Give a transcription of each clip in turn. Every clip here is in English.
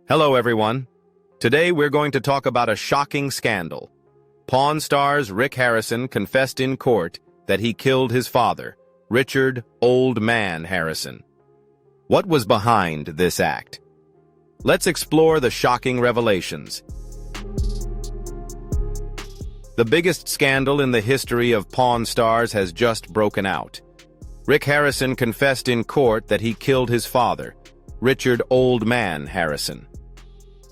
Hello, everyone. Today we're going to talk about a shocking scandal. Pawn Stars Rick Harrison confessed in court that he killed his father, Richard Old Man Harrison. What was behind this act? Let's explore the shocking revelations. The biggest scandal in the history of Pawn Stars has just broken out. Rick Harrison confessed in court that he killed his father, Richard Old Man Harrison.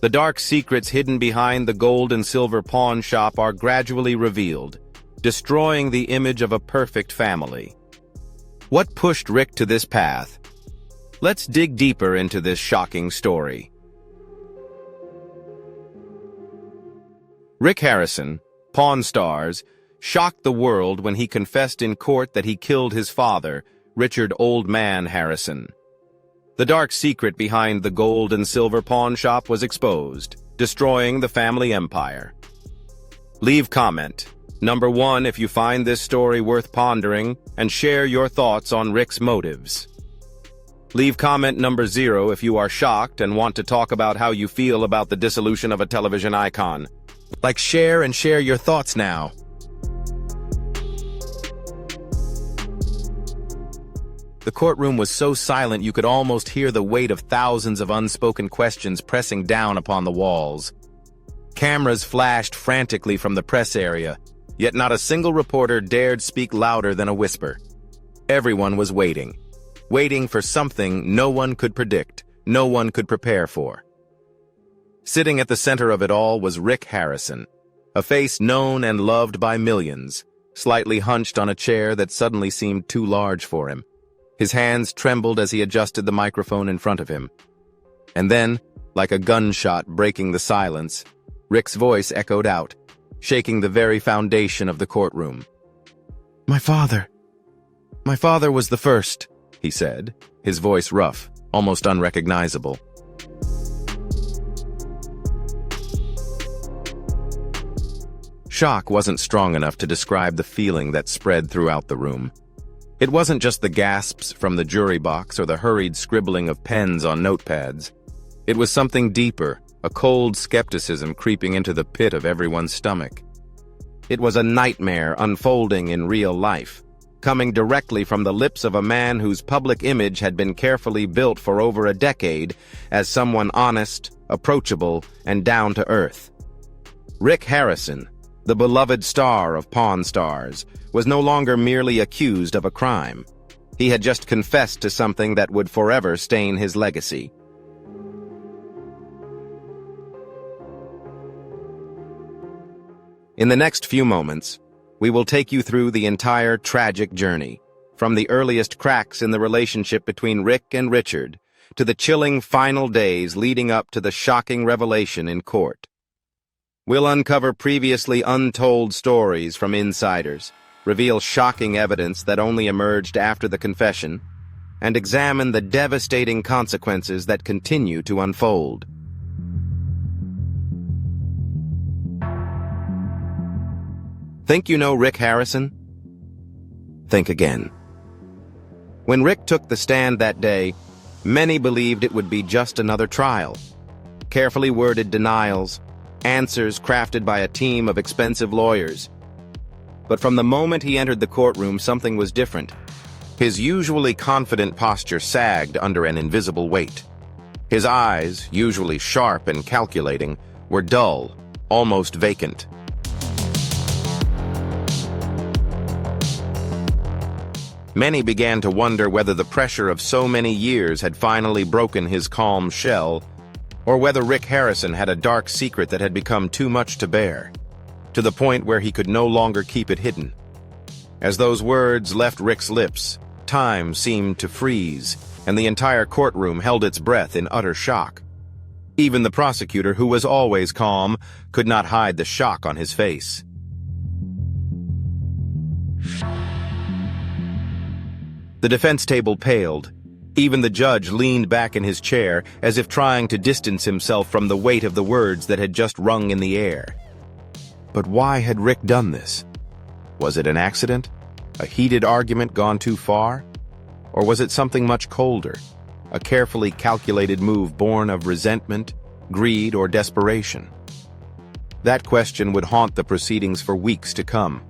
The dark secrets hidden behind the gold and silver pawn shop are gradually revealed, destroying the image of a perfect family. What pushed Rick to this path? Let's dig deeper into this shocking story. Rick Harrison, Pawn Stars, shocked the world when he confessed in court that he killed his father, Richard Old Man Harrison. The dark secret behind the gold and silver pawn shop was exposed, destroying the family empire. Leave comment. Number 1 if you find this story worth pondering, and share your thoughts on Rick's motives. Leave comment number 0 if you are shocked and want to talk about how you feel about the dissolution of a television icon. Share your thoughts now. The courtroom was so silent you could almost hear the weight of thousands of unspoken questions pressing down upon the walls. Cameras flashed frantically from the press area, yet not a single reporter dared speak louder than a whisper. Everyone was waiting for something no one could predict, no one could prepare for. Sitting at the center of it all was Rick Harrison, a face known and loved by millions, slightly hunched on a chair that suddenly seemed too large for him. His hands trembled as he adjusted the microphone in front of him. And then, like a gunshot breaking the silence, Rick's voice echoed out, shaking the very foundation of the courtroom. My father was the first," he said, his voice rough, almost unrecognizable. Shock wasn't strong enough to describe the feeling that spread throughout the room. It wasn't just the gasps from the jury box or the hurried scribbling of pens on notepads. It was something deeper, a cold skepticism creeping into the pit of everyone's stomach. It was a nightmare unfolding in real life, coming directly from the lips of a man whose public image had been carefully built for over a decade as someone honest, approachable, and down to earth. Rick Harrison, the beloved star of Pawn Stars, was no longer merely accused of a crime. He had just confessed to something that would forever stain his legacy. In the next few moments, we will take you through the entire tragic journey, from the earliest cracks in the relationship between Rick and Richard, to the chilling final days leading up to the shocking revelation in court. We'll uncover previously untold stories from insiders, reveal shocking evidence that only emerged after the confession, and examine the devastating consequences that continue to unfold. Think you know Rick Harrison? Think again. When Rick took the stand that day, many believed it would be just another trial. Carefully worded denials, answers crafted by a team of expensive lawyers. But from the moment he entered the courtroom, something was different. His usually confident posture sagged under an invisible weight. His eyes, usually sharp and calculating, were dull, almost vacant. Many began to wonder whether the pressure of so many years had finally broken his calm shell, or whether Rick Harrison had a dark secret that had become too much to bear, to the point where he could no longer keep it hidden. As those words left Rick's lips, time seemed to freeze, and the entire courtroom held its breath in utter shock. Even the prosecutor, who was always calm, could not hide the shock on his face. The defense table paled. Even the judge leaned back in his chair, as if trying to distance himself from the weight of the words that had just rung in the air. But why had Rick done this? Was it an accident? A heated argument gone too far? Or was it something much colder? A carefully calculated move born of resentment, greed, or desperation? That question would haunt the proceedings for weeks to come.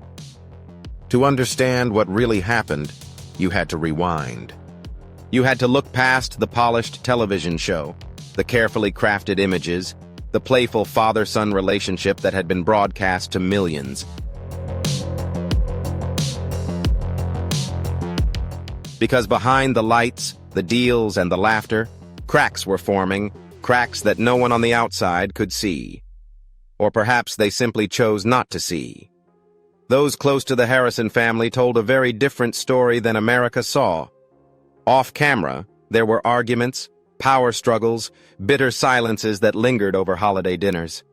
To understand what really happened, you had to rewind. You had to look past the polished television show, the carefully crafted images, the playful father-son relationship that had been broadcast to millions. Because behind the lights, the deals, and the laughter, cracks were forming, cracks that no one on the outside could see. Or perhaps they simply chose not to see. Those close to the Harrison family told a very different story than America saw. Off camera, there were arguments, power struggles, bitter silences that lingered over holiday dinners.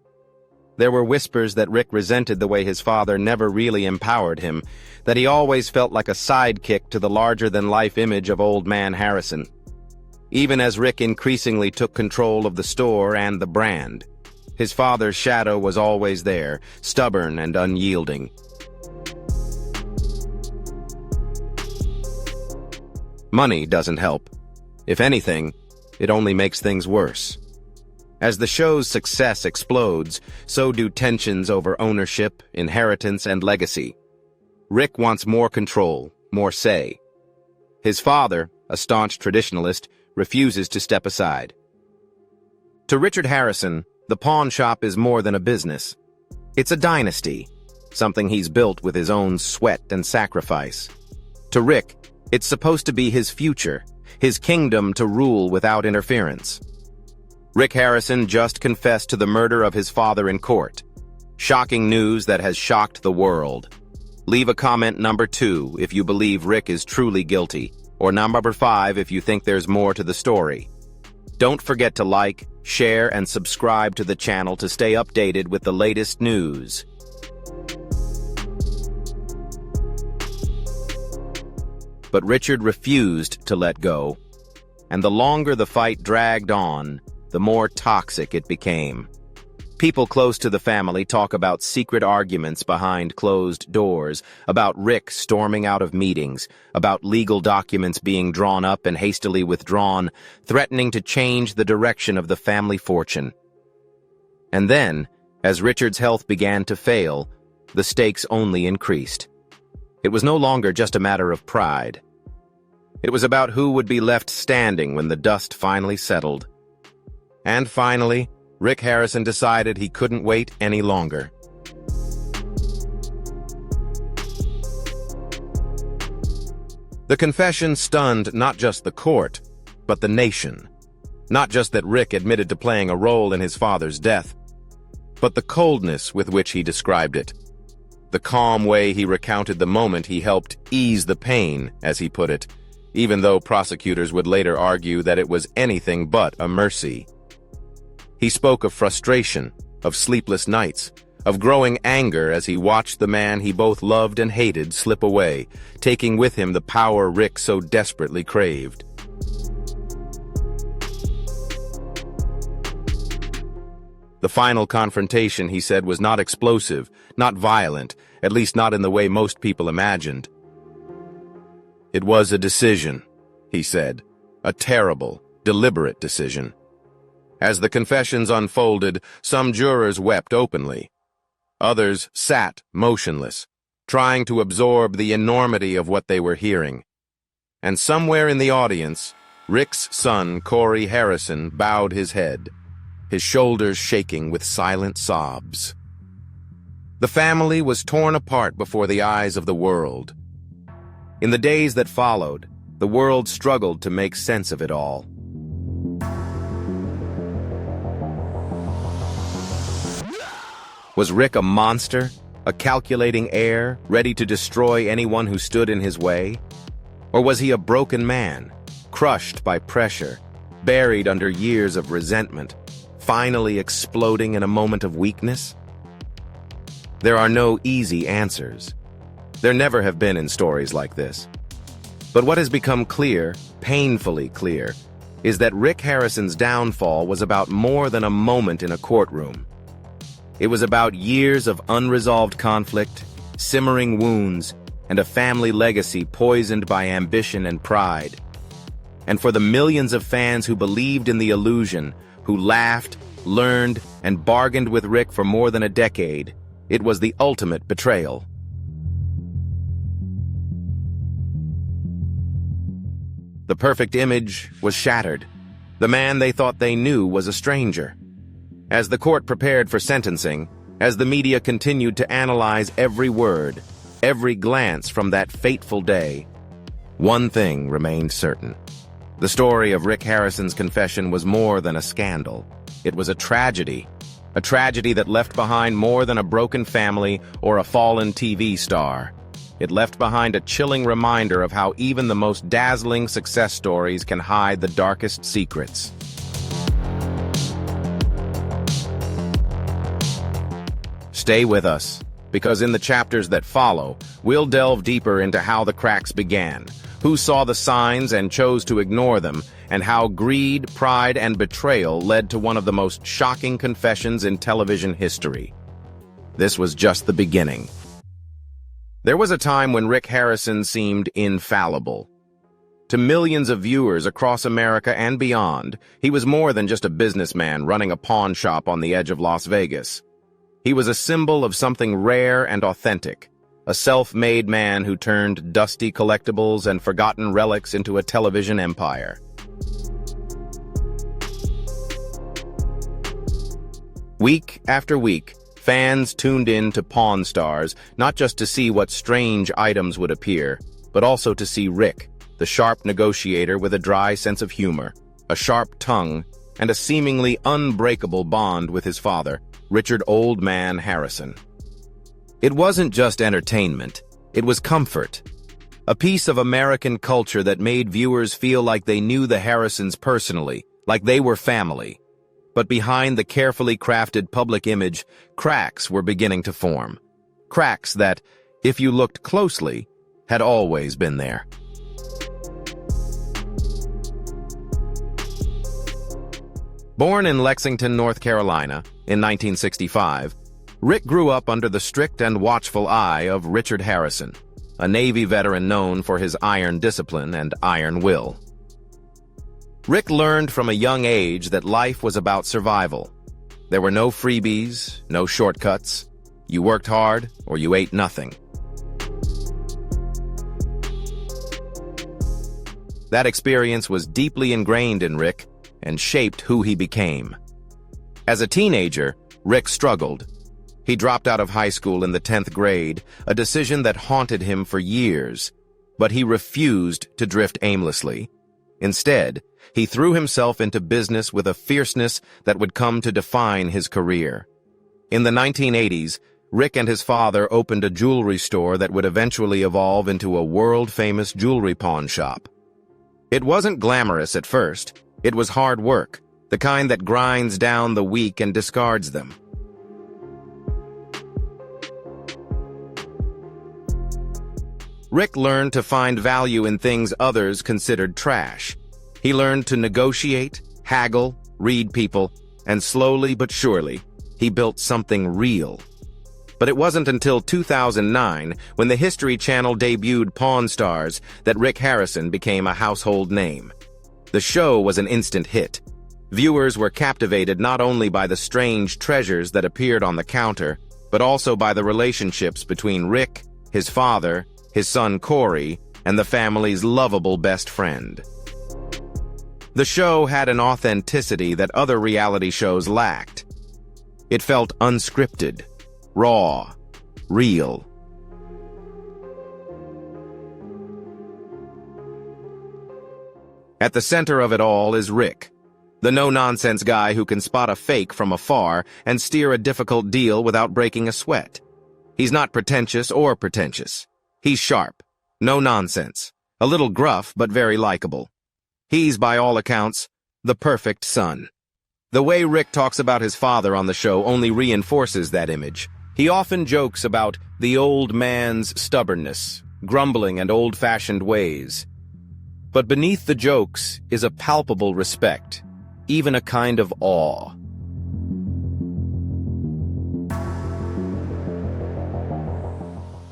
There were whispers that Rick resented the way his father never really empowered him, that he always felt like a sidekick to the larger-than-life image of old man Harrison. Even as Rick increasingly took control of the store and the brand, his father's shadow was always there, stubborn and unyielding. Money doesn't help. If anything, it only makes things worse. As the show's success explodes, so do tensions over ownership, inheritance, and legacy. Rick wants more control, more say. His father, a staunch traditionalist, refuses to step aside. To Richard Harrison, the pawn shop is more than a business. It's a dynasty, something he's built with his own sweat and sacrifice. To Rick, it's supposed to be his future, his kingdom to rule without interference. Rick Harrison just confessed to the murder of his father in court. Shocking news that has shocked the world. Leave a comment number 2 if you believe Rick is truly guilty, or number 5 if you think there's more to the story. Don't forget to like, share, and subscribe to the channel to stay updated with the latest news. But Richard refused to let go, and the longer the fight dragged on, the more toxic it became. People close to the family talk about secret arguments behind closed doors, about Rick storming out of meetings, about legal documents being drawn up and hastily withdrawn, threatening to change the direction of the family fortune. And then, as Richard's health began to fail, the stakes only increased. It was no longer just a matter of pride. It was about who would be left standing when the dust finally settled. And finally, Rick Harrison decided he couldn't wait any longer. The confession stunned not just the court, but the nation. Not just that Rick admitted to playing a role in his father's death, but the coldness with which he described it. The calm way he recounted the moment he helped ease the pain, as he put it, even though prosecutors would later argue that it was anything but a mercy. He spoke of frustration, of sleepless nights, of growing anger as he watched the man he both loved and hated slip away, taking with him the power Rick so desperately craved. The final confrontation, he said, was not explosive, not violent, at least not in the way most people imagined. It was a decision, he said, a terrible, deliberate decision. As the confessions unfolded, some jurors wept openly. Others sat motionless, trying to absorb the enormity of what they were hearing. And somewhere in the audience, Rick's son, Corey Harrison, bowed his head, his shoulders shaking with silent sobs. The family was torn apart before the eyes of the world. In the days that followed, the world struggled to make sense of it all. Was Rick a monster, a calculating heir, ready to destroy anyone who stood in his way? Or was he a broken man, crushed by pressure, buried under years of resentment, finally exploding in a moment of weakness? There are no easy answers. There never have been in stories like this. But what has become clear, painfully clear, is that Rick Harrison's downfall was about more than a moment in a courtroom. It was about years of unresolved conflict, simmering wounds, and a family legacy poisoned by ambition and pride. And for the millions of fans who believed in the illusion, who laughed, learned, and bargained with Rick for more than a decade. It was the ultimate betrayal. The perfect image was shattered. The man they thought they knew was a stranger. As the court prepared for sentencing, as the media continued to analyze every word, every glance from that fateful day, one thing remained certain. The story of Rick Harrison's confession was more than a scandal. It was a tragedy that left behind more than a broken family or a fallen TV star. It left behind a chilling reminder of how even the most dazzling success stories can hide the darkest secrets. Stay with us, because in the chapters that follow, we'll delve deeper into how the cracks began, who saw the signs and chose to ignore them, and how greed, pride, and betrayal led to one of the most shocking confessions in television history. This was just the beginning. There was a time when Rick Harrison seemed infallible. To millions of viewers across America and beyond, he was more than just a businessman running a pawn shop on the edge of Las Vegas. He was a symbol of something rare and authentic, a self-made man who turned dusty collectibles and forgotten relics into a television empire. Week after week, fans tuned in to Pawn Stars, not just to see what strange items would appear, but also to see Rick, the sharp negotiator with a dry sense of humor, a sharp tongue, and a seemingly unbreakable bond with his father, Richard Old Man Harrison. It wasn't just entertainment, it was comfort. A piece of American culture that made viewers feel like they knew the Harrisons personally, like they were family. But behind the carefully crafted public image, cracks were beginning to form. Cracks that, if you looked closely, had always been there. Born in Lexington, North Carolina, in 1965, Rick grew up under the strict and watchful eye of Richard Harrison, a Navy veteran known for his iron discipline and iron will. Rick learned from a young age that life was about survival. There were no freebies, no shortcuts. You worked hard or you ate nothing. That experience was deeply ingrained in Rick and shaped who he became. As a teenager, Rick struggled. He dropped out of high school in the 10th grade, a decision that haunted him for years. But he refused to drift aimlessly. Instead, he threw himself into business with a fierceness that would come to define his career. In the 1980s, Rick and his father opened a jewelry store that would eventually evolve into a world-famous jewelry pawn shop. It wasn't glamorous at first. It was hard work, the kind that grinds down the weak and discards them. Rick learned to find value in things others considered trash. He learned to negotiate, haggle, read people, and slowly but surely, he built something real. But it wasn't until 2009, when the History Channel debuted Pawn Stars, that Rick Harrison became a household name. The show was an instant hit. Viewers were captivated not only by the strange treasures that appeared on the counter, but also by the relationships between Rick, his father, his son Corey, and the family's lovable best friend. The show had an authenticity that other reality shows lacked. It felt unscripted, raw, real. At the center of it all is Rick, the no-nonsense guy who can spot a fake from afar and steer a difficult deal without breaking a sweat. He's not pretentious or pretentious. He's sharp, no nonsense, a little gruff but very likable. He's, by all accounts, the perfect son. The way Rick talks about his father on the show only reinforces that image. He often jokes about the old man's stubbornness, grumbling, and old-fashioned ways. But beneath the jokes is a palpable respect, even a kind of awe.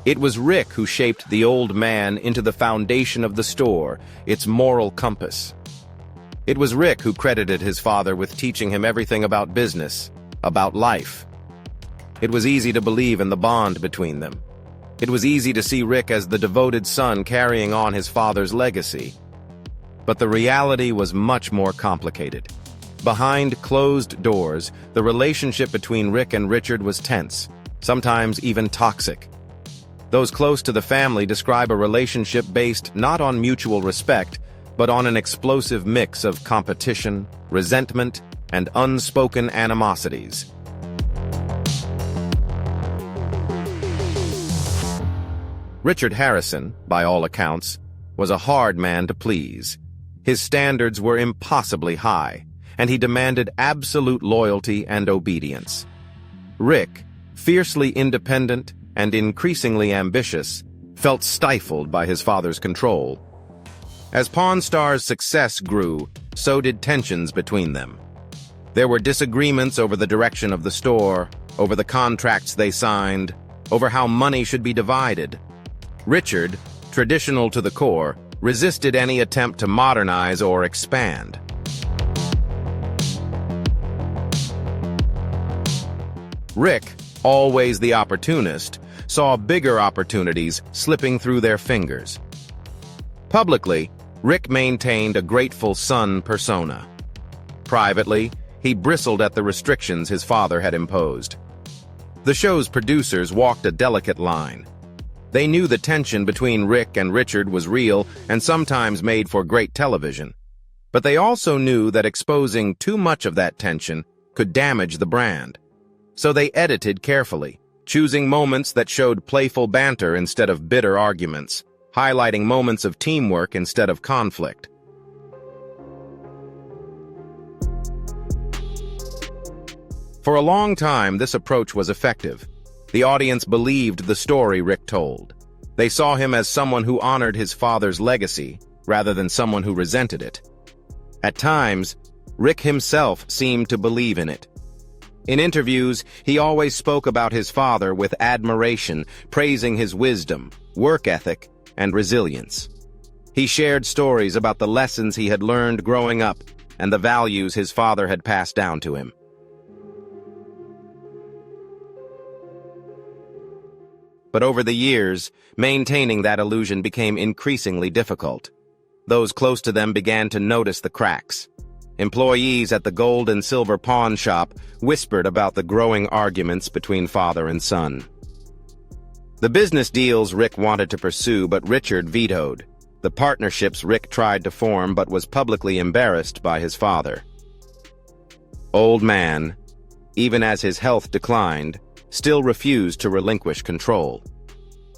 It was Rick who shaped the old man into the foundation of the store, its moral compass. It was Rick who credited his father with teaching him everything about business, about life. It was easy to believe in the bond between them. It was easy to see Rick as the devoted son carrying on his father's legacy. But the reality was much more complicated. Behind closed doors, the relationship between Rick and Richard was tense, sometimes even toxic. Those close to the family describe a relationship based not on mutual respect, but on an explosive mix of competition, resentment, and unspoken animosities. Richard Harrison, by all accounts, was a hard man to please. His standards were impossibly high, and he demanded absolute loyalty and obedience. Rick, fiercely independent and increasingly ambitious, felt stifled by his father's control. As Pawn Star's success grew, so did tensions between them. There were disagreements over the direction of the store, over the contracts they signed, over how money should be divided. Richard, traditional to the core, resisted any attempt to modernize or expand. Rick, always the opportunist, saw bigger opportunities slipping through their fingers. Publicly, Rick maintained a grateful son persona. Privately, he bristled at the restrictions his father had imposed. The show's producers walked a delicate line. They knew the tension between Rick and Richard was real and sometimes made for great television. But they also knew that exposing too much of that tension could damage the brand. So they edited carefully, choosing moments that showed playful banter instead of bitter arguments, highlighting moments of teamwork instead of conflict. For a long time, this approach was effective. The audience believed the story Rick told. They saw him as someone who honored his father's legacy, rather than someone who resented it. At times, Rick himself seemed to believe in it. In interviews, he always spoke about his father with admiration, praising his wisdom, work ethic, and resilience. He shared stories about the lessons he had learned growing up and the values his father had passed down to him. But over the years, maintaining that illusion became increasingly difficult. Those close to them began to notice the cracks. Employees at the gold and silver pawn shop whispered about the growing arguments between father and son. The business deals Rick wanted to pursue, but Richard vetoed. The partnerships Rick tried to form but was publicly embarrassed by his father. Old Man, even as his health declined, still refused to relinquish control.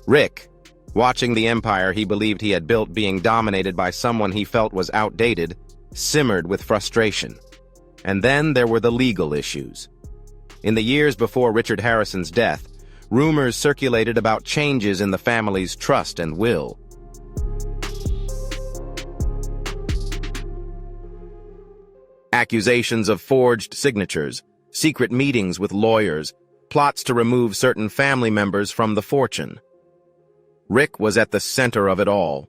Rick, watching the empire he believed he had built being dominated by someone he felt was outdated, simmered with frustration. And then there were the legal issues. In the years before Richard Harrison's death, rumors circulated about changes in the family's trust and will. Accusations of forged signatures, secret meetings with lawyers, plots to remove certain family members from the fortune. Rick was at the center of it all.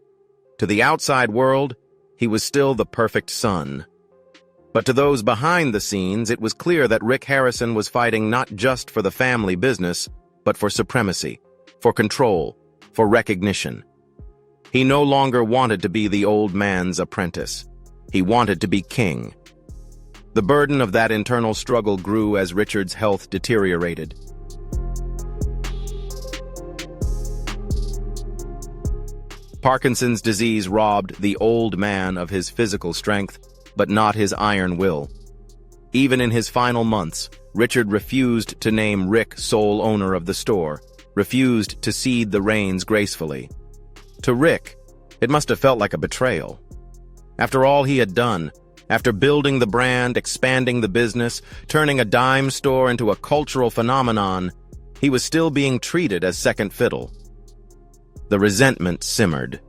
To the outside world, he was still the perfect son. But to those behind the scenes, it was clear that Rick Harrison was fighting not just for the family business, but for supremacy, for control, for recognition. He no longer wanted to be the old man's apprentice. He wanted to be king. The burden of that internal struggle grew as Richard's health deteriorated. Parkinson's disease robbed the old man of his physical strength, but not his iron will. Even in his final months, Richard refused to name Rick sole owner of the store, refused to cede the reins gracefully. To Rick, it must have felt like a betrayal. After all he had done, after building the brand, expanding the business, turning a dime store into a cultural phenomenon, he was still being treated as second fiddle. The resentment simmered.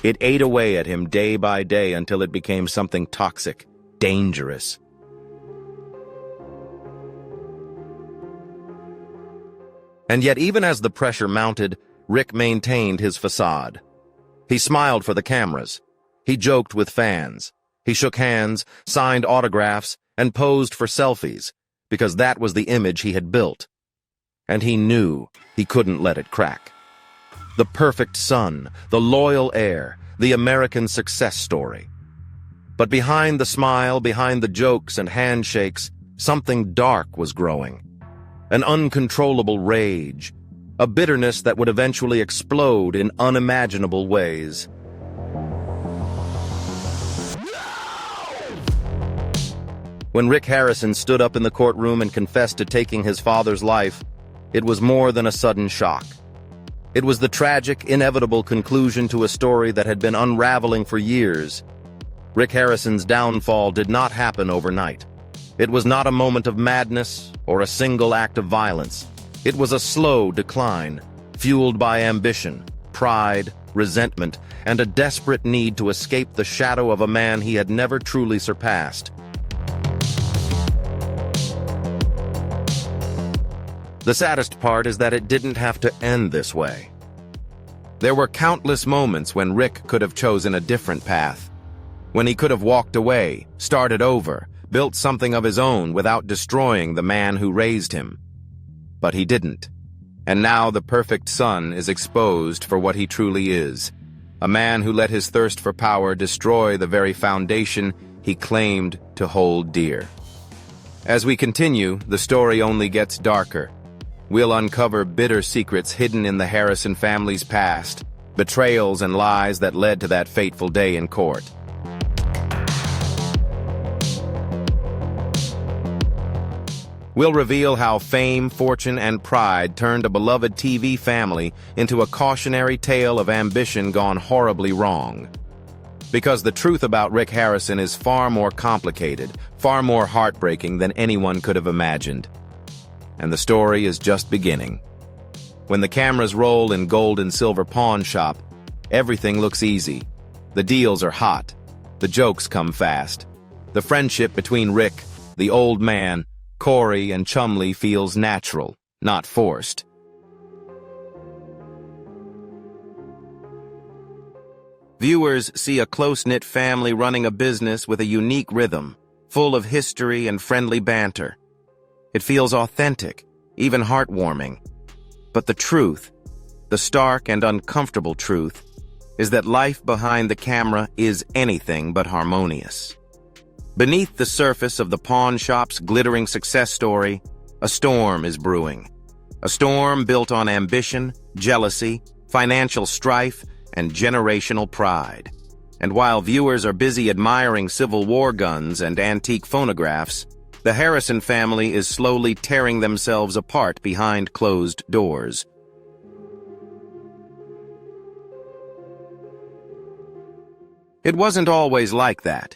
It ate away at him day by day until it became something toxic, dangerous. And yet, even as the pressure mounted, Rick maintained his facade. He smiled for the cameras. He joked with fans. He shook hands, signed autographs, and posed for selfies, because that was the image he had built. And he knew he couldn't let it crack. The perfect son, the loyal heir, the American success story. But behind the smile, behind the jokes and handshakes, something dark was growing. An uncontrollable rage, a bitterness that would eventually explode in unimaginable ways. When Rick Harrison stood up in the courtroom and confessed to taking his father's life, it was more than a sudden shock. It was the tragic, inevitable conclusion to a story that had been unraveling for years. Rick Harrison's downfall did not happen overnight. It was not a moment of madness or a single act of violence. It was a slow decline, fueled by ambition, pride, resentment, and a desperate need to escape the shadow of a man he had never truly surpassed. The saddest part is that it didn't have to end this way. There were countless moments when Rick could have chosen a different path, when he could have walked away, started over, built something of his own without destroying the man who raised him. But he didn't. And now the perfect son is exposed for what he truly is, a man who let his thirst for power destroy the very foundation he claimed to hold dear. As we continue, the story only gets darker. We'll uncover bitter secrets hidden in the Harrison family's past, betrayals and lies that led to that fateful day in court. We'll reveal how fame, fortune, and pride turned a beloved TV family into a cautionary tale of ambition gone horribly wrong. Because the truth about Rick Harrison is far more complicated, far more heartbreaking than anyone could have imagined. And the story is just beginning. When the cameras roll in gold and silver pawn shop, everything looks easy. The deals are hot. The jokes come fast. The friendship between Rick, the old man, Corey, and Chumley feels natural, not forced. Viewers see a close-knit family running a business with a unique rhythm, full of history and friendly banter. It feels authentic, even heartwarming. But the truth, the stark and uncomfortable truth, is that life behind the camera is anything but harmonious. Beneath the surface of the pawn shop's glittering success story, a storm is brewing. A storm built on ambition, jealousy, financial strife, and generational pride. And while viewers are busy admiring Civil War guns and antique phonographs, the Harrison family is slowly tearing themselves apart behind closed doors. It wasn't always like that.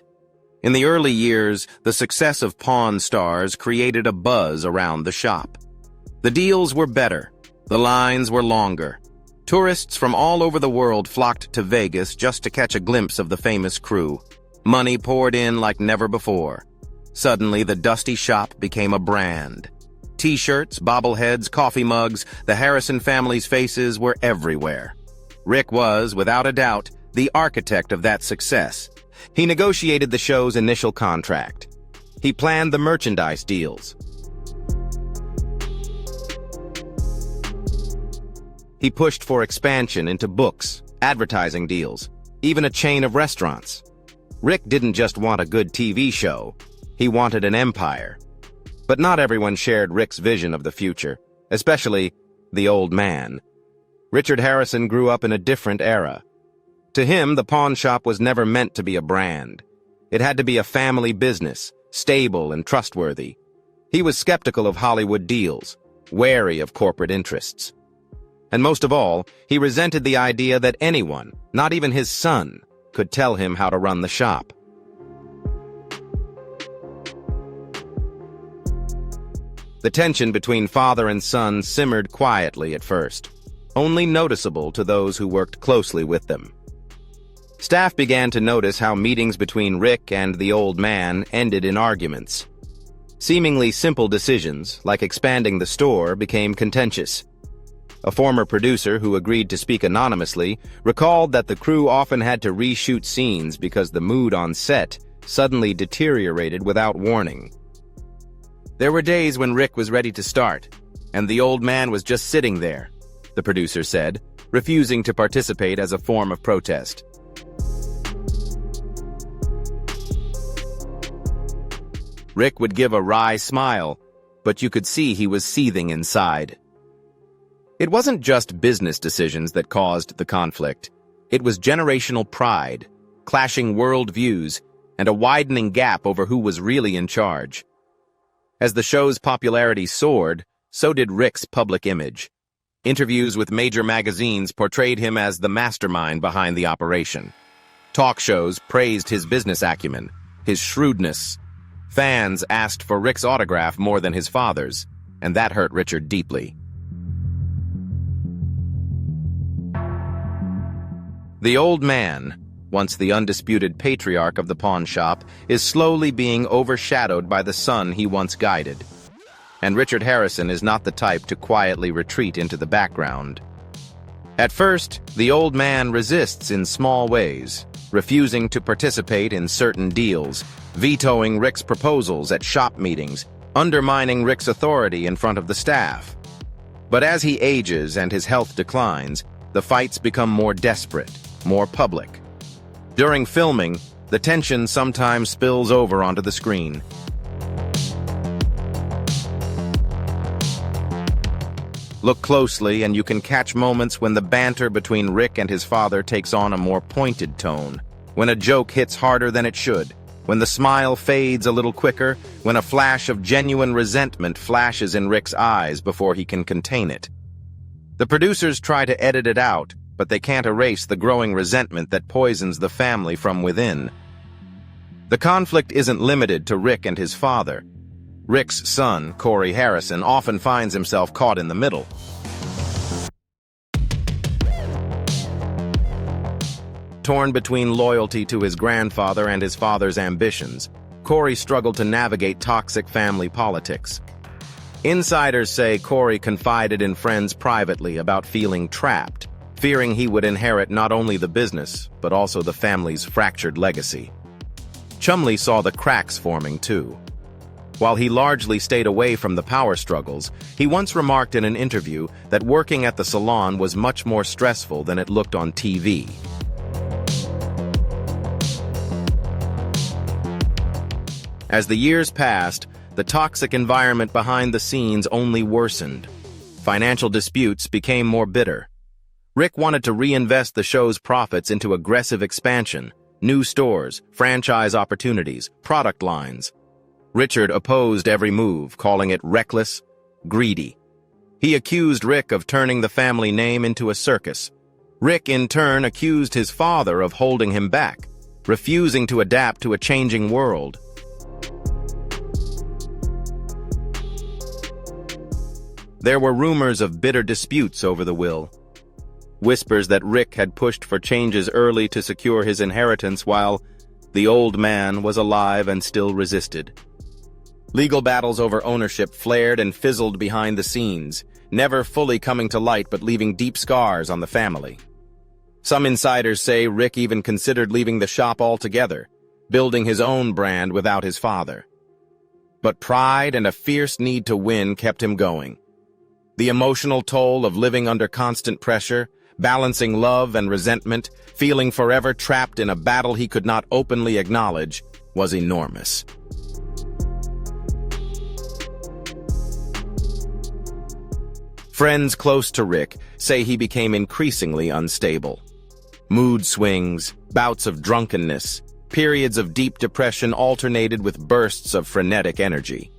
In the early years, the success of Pawn Stars created a buzz around the shop. The deals were better. The lines were longer. Tourists from all over the world flocked to Vegas just to catch a glimpse of the famous crew. Money poured in like never before. Suddenly, the dusty shop became a brand. T-shirts, bobbleheads, coffee mugs, the Harrison family's faces were everywhere. Rick was, without a doubt, the architect of that success. He negotiated the show's initial contract. He planned the merchandise deals. He pushed for expansion into books, advertising deals, even a chain of restaurants. Rick didn't just want a good TV show. He wanted an empire. But not everyone shared Rick's vision of the future, especially the old man. Richard Harrison grew up in a different era. To him, the pawn shop was never meant to be a brand. It had to be a family business, stable and trustworthy. He was skeptical of Hollywood deals, wary of corporate interests. And most of all, he resented the idea that anyone, not even his son, could tell him how to run the shop. The tension between father and son simmered quietly at first, only noticeable to those who worked closely with them. Staff began to notice how meetings between Rick and the old man ended in arguments. Seemingly simple decisions, like expanding the store, became contentious. A former producer who agreed to speak anonymously recalled that the crew often had to reshoot scenes because the mood on set suddenly deteriorated without warning. There were days when Rick was ready to start, and the old man was just sitting there, the producer said, refusing to participate as a form of protest. Rick would give a wry smile, but you could see he was seething inside. It wasn't just business decisions that caused the conflict. It was generational pride, clashing worldviews, and a widening gap over who was really in charge. As the show's popularity soared, so did Rick's public image. Interviews with major magazines portrayed him as the mastermind behind the operation. Talk shows praised his business acumen, his shrewdness. Fans asked for Rick's autograph more than his father's, and that hurt Richard deeply. The old man, once the undisputed patriarch of the pawn shop, is slowly being overshadowed by the son he once guided. And Richard Harrison is not the type to quietly retreat into the background. At first, the old man resists in small ways, refusing to participate in certain deals, vetoing Rick's proposals at shop meetings, undermining Rick's authority in front of the staff. But as he ages and his health declines, the fights become more desperate, more public. During filming, the tension sometimes spills over onto the screen. Look closely and you can catch moments when the banter between Rick and his father takes on a more pointed tone, when a joke hits harder than it should, when the smile fades a little quicker, when a flash of genuine resentment flashes in Rick's eyes before he can contain it. The producers try to edit it out, but they can't erase the growing resentment that poisons the family from within. The conflict isn't limited to Rick and his father. Rick's son, Corey Harrison, often finds himself caught in the middle. Torn between loyalty to his grandfather and his father's ambitions, Corey struggled to navigate toxic family politics. Insiders say Corey confided in friends privately about feeling trapped, fearing he would inherit not only the business, but also the family's fractured legacy. Chumley saw the cracks forming too. While he largely stayed away from the power struggles, he once remarked in an interview that working at the salon was much more stressful than it looked on TV. As the years passed, the toxic environment behind the scenes only worsened. Financial disputes became more bitter. Rick wanted to reinvest the show's profits into aggressive expansion, new stores, franchise opportunities, product lines. Richard opposed every move, calling it reckless, greedy. He accused Rick of turning the family name into a circus. Rick, in turn, accused his father of holding him back, refusing to adapt to a changing world. There were rumors of bitter disputes over the will. Whispers that Rick had pushed for changes early to secure his inheritance while the old man was alive and still resisted. Legal battles over ownership flared and fizzled behind the scenes, never fully coming to light but leaving deep scars on the family. Some insiders say Rick even considered leaving the shop altogether, building his own brand without his father. But pride and a fierce need to win kept him going. The emotional toll of living under constant pressure, balancing love and resentment, feeling forever trapped in a battle he could not openly acknowledge, was enormous. Friends close to Rick say he became increasingly unstable. Mood swings, bouts of drunkenness, periods of deep depression alternated with bursts of frenetic energy.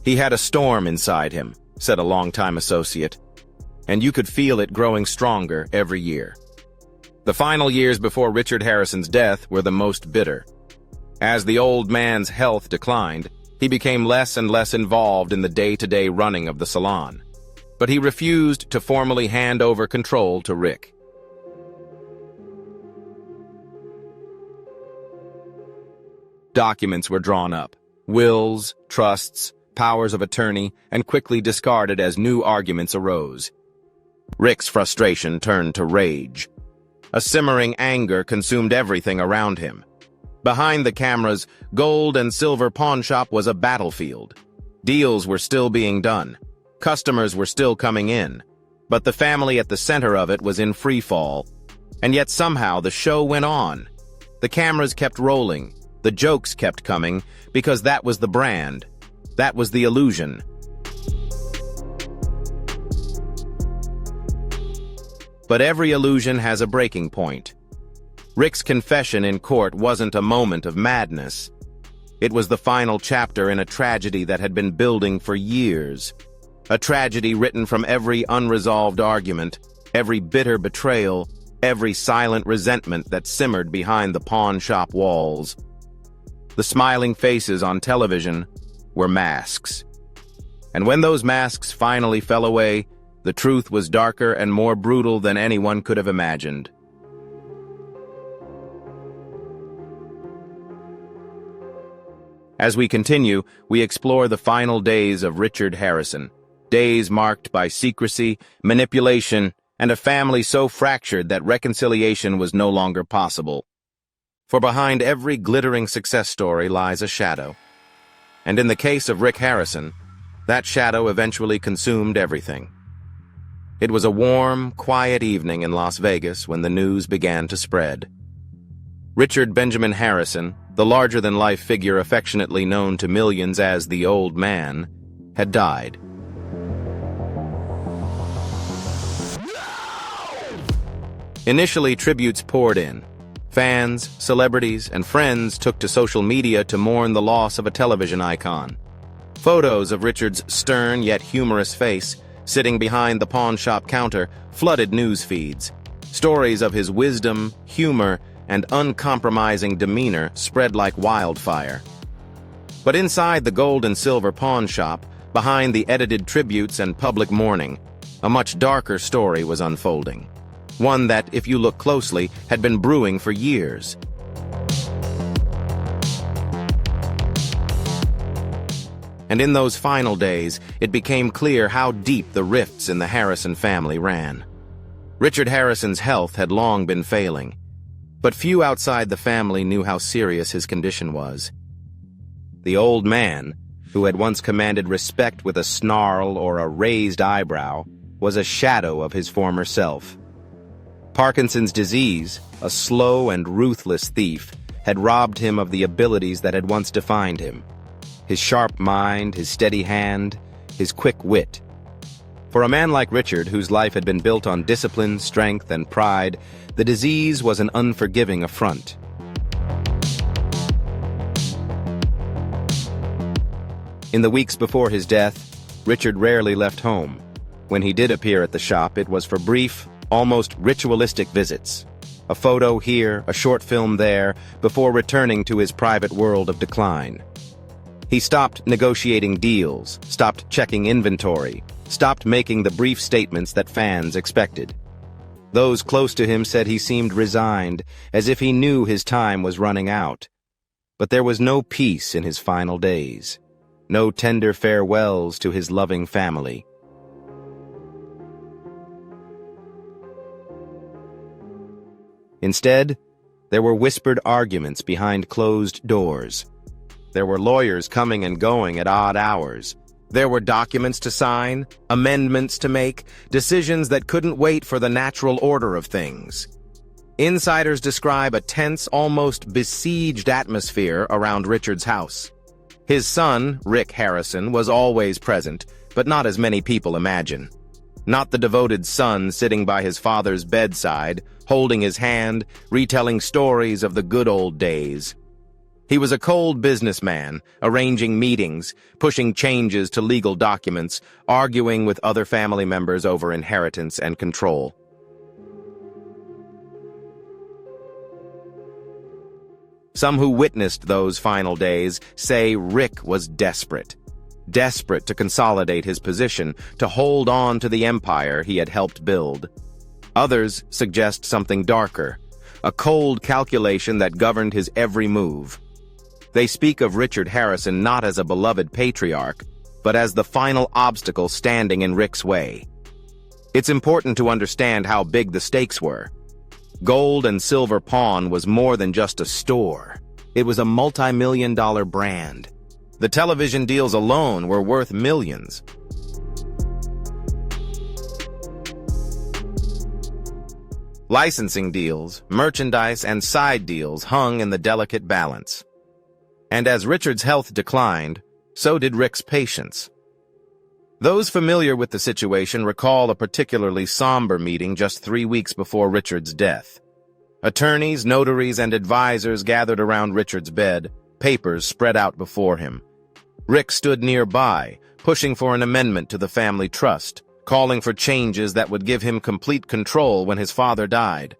He had a storm inside him, said a longtime associate, and you could feel it growing stronger every year. The final years before Richard Harrison's death were the most bitter. As the old man's health declined, he became less and less involved in the day-to-day running of the salon. But he refused to formally hand over control to Rick. Documents were drawn up, wills, trusts, powers of attorney, and quickly discarded as new arguments arose. Rick's frustration turned to rage. A simmering anger consumed everything around him. Behind the cameras, gold and silver pawn shop was a battlefield. Deals were still being done. Customers were still coming in. But the family at the center of it was in free fall. And yet somehow the show went on. The cameras kept rolling. The jokes kept coming, because that was the brand. That was the illusion. But every illusion has a breaking point. Rick's confession in court wasn't a moment of madness. It was the final chapter in a tragedy that had been building for years. A tragedy written from every unresolved argument, every bitter betrayal, every silent resentment that simmered behind the pawn shop walls. The smiling faces on television were masks. And when those masks finally fell away, the truth was darker and more brutal than anyone could have imagined. As we continue, we explore the final days of Richard Harrison. Days marked by secrecy, manipulation, and a family so fractured that reconciliation was no longer possible. For behind every glittering success story lies a shadow. And in the case of Rick Harrison, that shadow eventually consumed everything. It was a warm, quiet evening in Las Vegas when the news began to spread. Richard Benjamin Harrison, the larger-than-life figure affectionately known to millions as the Old Man, had died. Initially, tributes poured in. Fans, celebrities, and friends took to social media to mourn the loss of a television icon. Photos of Richard's stern yet humorous face, sitting behind the pawn shop counter, flooded news feeds. Stories of his wisdom, humor, and uncompromising demeanor spread like wildfire. But inside the gold and silver pawn shop, behind the edited tributes and public mourning, a much darker story was unfolding. One that, if you look closely, had been brewing for years. And in those final days, it became clear how deep the rifts in the Harrison family ran. Richard Harrison's health had long been failing, but few outside the family knew how serious his condition was. The old man, who had once commanded respect with a snarl or a raised eyebrow, was a shadow of his former self. Parkinson's disease, a slow and ruthless thief, had robbed him of the abilities that had once defined him. His sharp mind, his steady hand, his quick wit. For a man like Richard, whose life had been built on discipline, strength, and pride, the disease was an unforgiving affront. In the weeks before his death, Richard rarely left home. When he did appear at the shop, it was for brief, almost ritualistic visits. A photo here, a short film there, before returning to his private world of decline. He stopped negotiating deals, stopped checking inventory, stopped making the brief statements that fans expected. Those close to him said he seemed resigned, as if he knew his time was running out. But there was no peace in his final days, no tender farewells to his loving family. Instead, there were whispered arguments behind closed doors. There were lawyers coming and going at odd hours. There were documents to sign, amendments to make, decisions that couldn't wait for the natural order of things. Insiders describe a tense, almost besieged atmosphere around Richard's house. His son, Rick Harrison, was always present, but not as many people imagine. Not the devoted son sitting by his father's bedside, holding his hand, retelling stories of the good old days. He was a cold businessman, arranging meetings, pushing changes to legal documents, arguing with other family members over inheritance and control. Some who witnessed those final days say Rick was desperate. Desperate to consolidate his position, to hold on to the empire he had helped build. Others suggest something darker, a cold calculation that governed his every move. They speak of Richard Harrison not as a beloved patriarch, but as the final obstacle standing in Rick's way. It's important to understand how big the stakes were. Gold and Silver Pawn was more than just a store. It was a multi-million-dollar brand. The television deals alone were worth millions. Licensing deals, merchandise, and side deals hung in the delicate balance. And as Richard's health declined, so did Rick's patience. Those familiar with the situation recall a particularly somber meeting just 3 weeks before Richard's death. Attorneys, notaries, and advisors gathered around Richard's bed, papers spread out before him. Rick stood nearby, pushing for an amendment to the family trust, calling for changes that would give him complete control when his father died.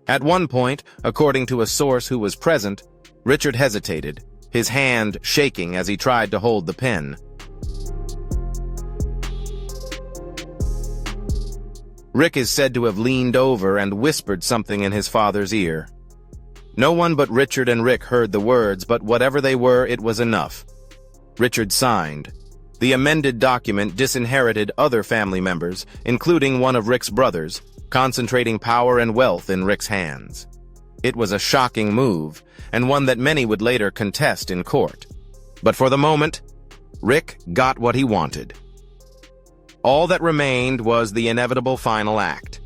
At one point, according to a source who was present, Richard hesitated, his hand shaking as he tried to hold the pen. Rick is said to have leaned over and whispered something in his father's ear. No one but Richard and Rick heard the words, but whatever they were, it was enough. Richard signed. The amended document disinherited other family members, including one of Rick's brothers, concentrating power and wealth in Rick's hands. It was a shocking move, and one that many would later contest in court. But for the moment, Rick got what he wanted. All that remained was the inevitable final act.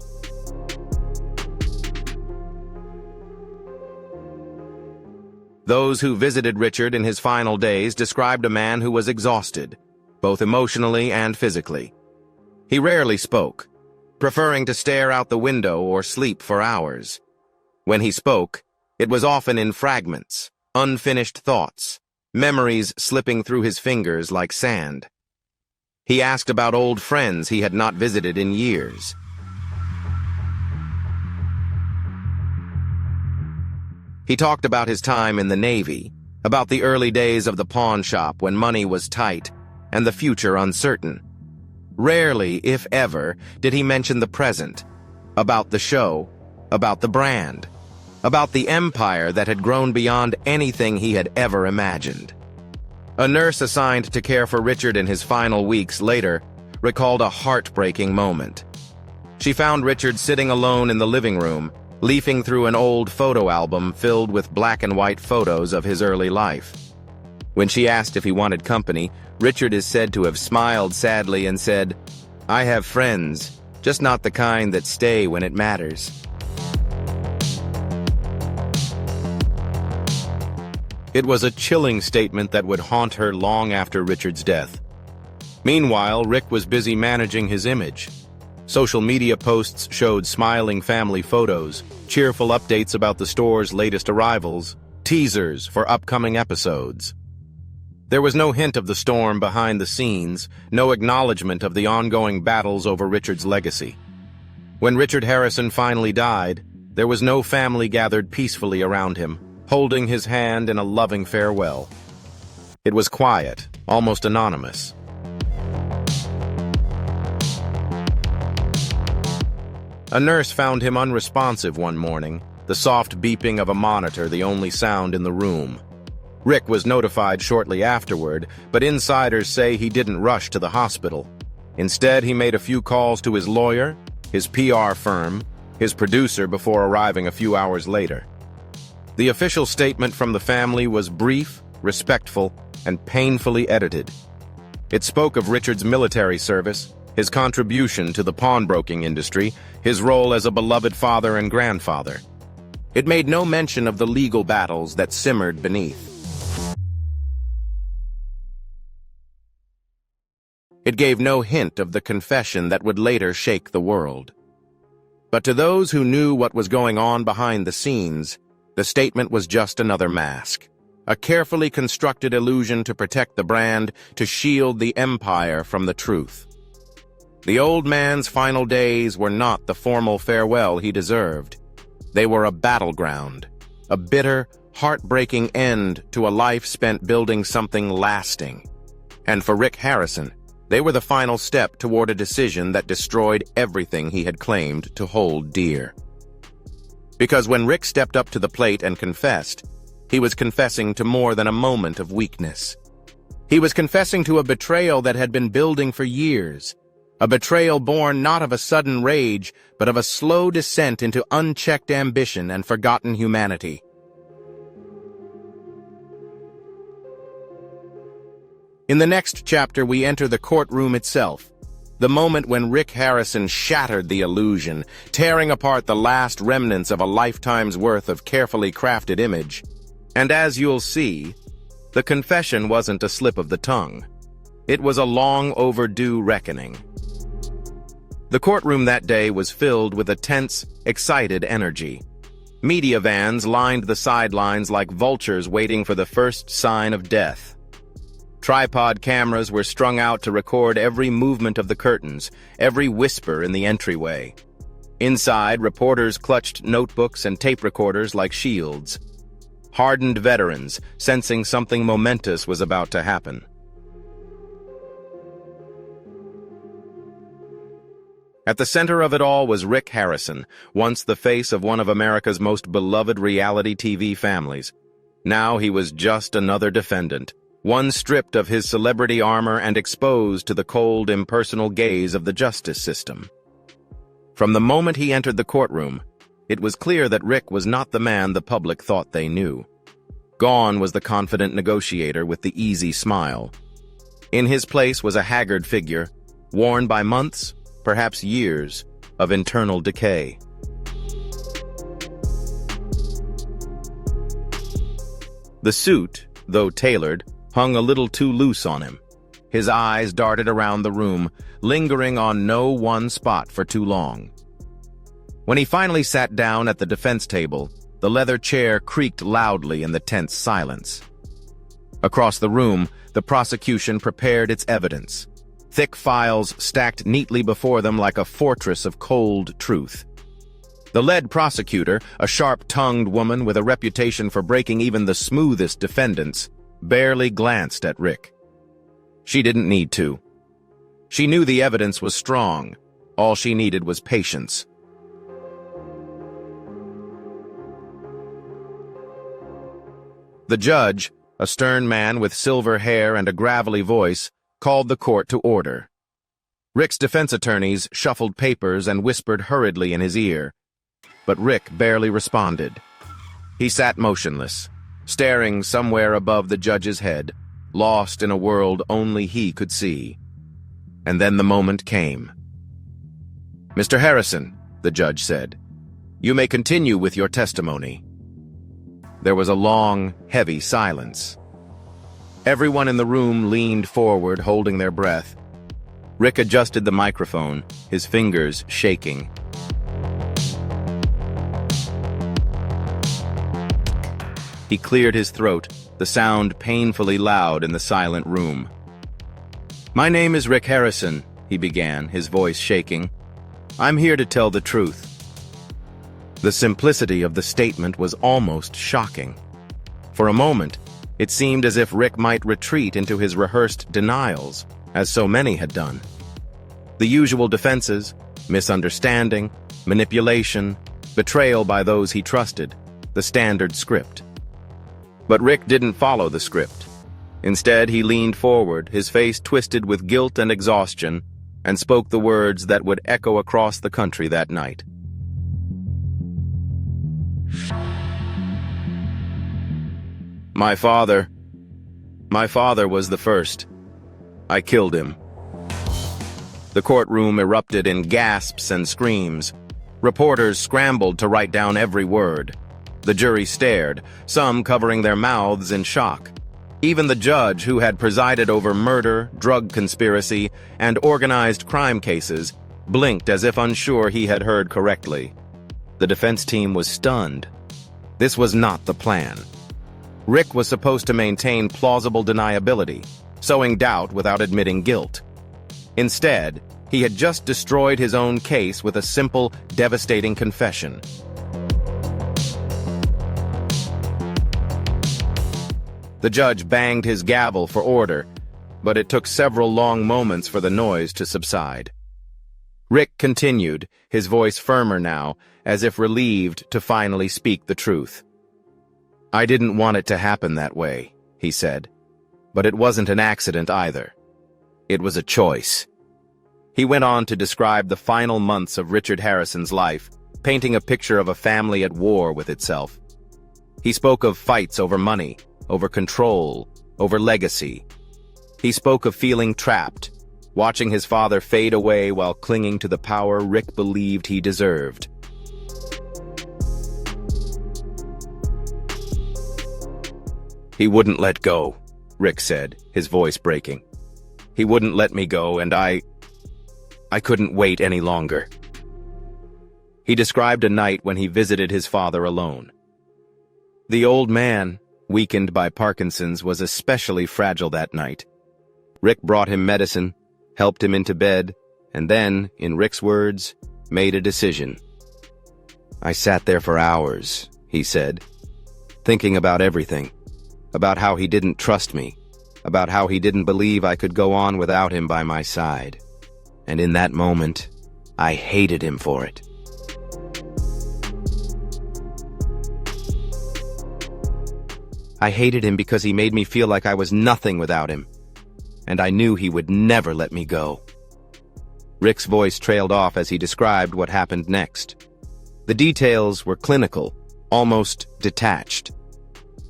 Those who visited Richard in his final days described a man who was exhausted, both emotionally and physically. He rarely spoke, preferring to stare out the window or sleep for hours. When he spoke, it was often in fragments, unfinished thoughts, memories slipping through his fingers like sand. He asked about old friends he had not visited in years. He talked about his time in the Navy, about the early days of the pawn shop when money was tight and the future uncertain. Rarely, if ever, did he mention the present, about the show, about the brand, about the empire that had grown beyond anything he had ever imagined. A nurse assigned to care for Richard in his final weeks later recalled a heartbreaking moment. She found Richard sitting alone in the living room, leafing through an old photo album filled with black and white photos of his early life. When she asked if he wanted company, Richard is said to have smiled sadly and said, "I have friends, just not the kind that stay when it matters." It was a chilling statement that would haunt her long after Richard's death. Meanwhile, Rick was busy managing his image. Social media posts showed smiling family photos, cheerful updates about the store's latest arrivals, teasers for upcoming episodes. There was no hint of the storm behind the scenes, no acknowledgement of the ongoing battles over Richard's legacy. When Richard Harrison finally died, there was no family gathered peacefully around him, holding his hand in a loving farewell. It was quiet, almost anonymous. A nurse found him unresponsive one morning, the soft beeping of a monitor the only sound in the room. Rick was notified shortly afterward, but insiders say he didn't rush to the hospital. Instead, he made a few calls to his lawyer, his PR firm, his producer before arriving a few hours later. The official statement from the family was brief, respectful, and painfully edited. It spoke of Richard's military service, his contribution to the pawnbroking industry, his role as a beloved father and grandfather. It made no mention of the legal battles that simmered beneath. It gave no hint of the confession that would later shake the world. But to those who knew what was going on behind the scenes, the statement was just another mask, a carefully constructed illusion to protect the brand, to shield the empire from the truth. The old man's final days were not the formal farewell he deserved. They were a battleground, a bitter, heartbreaking end to a life spent building something lasting. And for Rick Harrison, they were the final step toward a decision that destroyed everything he had claimed to hold dear. Because when Rick stepped up to the plate and confessed, he was confessing to more than a moment of weakness. He was confessing to a betrayal that had been building for years, a betrayal born not of a sudden rage, but of a slow descent into unchecked ambition and forgotten humanity. In the next chapter, we enter the courtroom itself, the moment when Rick Harrison shattered the illusion, tearing apart the last remnants of a lifetime's worth of carefully crafted image. And as you'll see, the confession wasn't a slip of the tongue. It was a long overdue reckoning. The courtroom that day was filled with a tense, excited energy. Media vans lined the sidelines like vultures waiting for the first sign of death. Tripod cameras were strung out to record every movement of the curtains, every whisper in the entryway. Inside, reporters clutched notebooks and tape recorders like shields. Hardened veterans, sensing something momentous was about to happen. At the center of it all was Rick Harrison, once the face of one of America's most beloved reality TV families. Now he was just another defendant, one stripped of his celebrity armor and exposed to the cold, impersonal gaze of the justice system. From the moment he entered the courtroom, it was clear that Rick was not the man the public thought they knew. Gone was the confident negotiator with the easy smile. In his place was a haggard figure, worn by months, perhaps years, of internal decay. The suit, though tailored, hung a little too loose on him. His eyes darted around the room, lingering on no one spot for too long. When he finally sat down at the defense table, the leather chair creaked loudly in the tense silence. Across the room, the prosecution prepared its evidence. Thick files stacked neatly before them like a fortress of cold truth. The lead prosecutor, a sharp-tongued woman with a reputation for breaking even the smoothest defendants, barely glanced at Rick. She didn't need to. She knew the evidence was strong. All she needed was patience. The judge, a stern man with silver hair and a gravelly voice, called the court to order. Rick's defense attorneys shuffled papers and whispered hurriedly in his ear, but Rick barely responded. He sat motionless, staring somewhere above the judge's head, lost in a world only he could see. And then the moment came. "Mr. Harrison," the judge said, "you may continue with your testimony." There was a long, heavy silence. Everyone in the room leaned forward, holding their breath. Rick adjusted the microphone, his fingers shaking. He cleared his throat, the sound painfully loud in the silent room. "My name is Rick Harrison," he began, his voice shaking. "I'm here to tell the truth." The simplicity of the statement was almost shocking. For a moment, it seemed as if Rick might retreat into his rehearsed denials, as so many had done. The usual defenses, misunderstanding, manipulation, betrayal by those he trusted, the standard script. But Rick didn't follow the script. Instead, he leaned forward, his face twisted with guilt and exhaustion, and spoke the words that would echo across the country that night. My father was the first. I killed him." The courtroom erupted in gasps and screams. Reporters scrambled to write down every word. The jury stared, some covering their mouths in shock. Even the judge, who had presided over murder, drug conspiracy, and organized crime cases, blinked as if unsure he had heard correctly. The defense team was stunned. This was not the plan. Rick was supposed to maintain plausible deniability, sowing doubt without admitting guilt. Instead, he had just destroyed his own case with a simple, devastating confession. The judge banged his gavel for order, but it took several long moments for the noise to subside. Rick continued, his voice firmer now, as if relieved to finally speak the truth. "I didn't want it to happen that way," he said. "But it wasn't an accident either. It was a choice." He went on to describe the final months of Richard Harrison's life, painting a picture of a family at war with itself. He spoke of fights over money, over control, over legacy. He spoke of feeling trapped, watching his father fade away while clinging to the power Rick believed he deserved. "He wouldn't let go," Rick said, his voice breaking. "He wouldn't let me go, and I couldn't wait any longer." He described a night when he visited his father alone. The old man, weakened by Parkinson's, was especially fragile that night. Rick brought him medicine, helped him into bed, and then, in Rick's words, made a decision. "I sat there for hours," he said, "thinking about everything, about how he didn't trust me, about how he didn't believe I could go on without him by my side. And in that moment, I hated him for it." "I hated him because he made me feel like I was nothing without him, and I knew he would never let me go." Rick's voice trailed off as he described what happened next. The details were clinical, almost detached.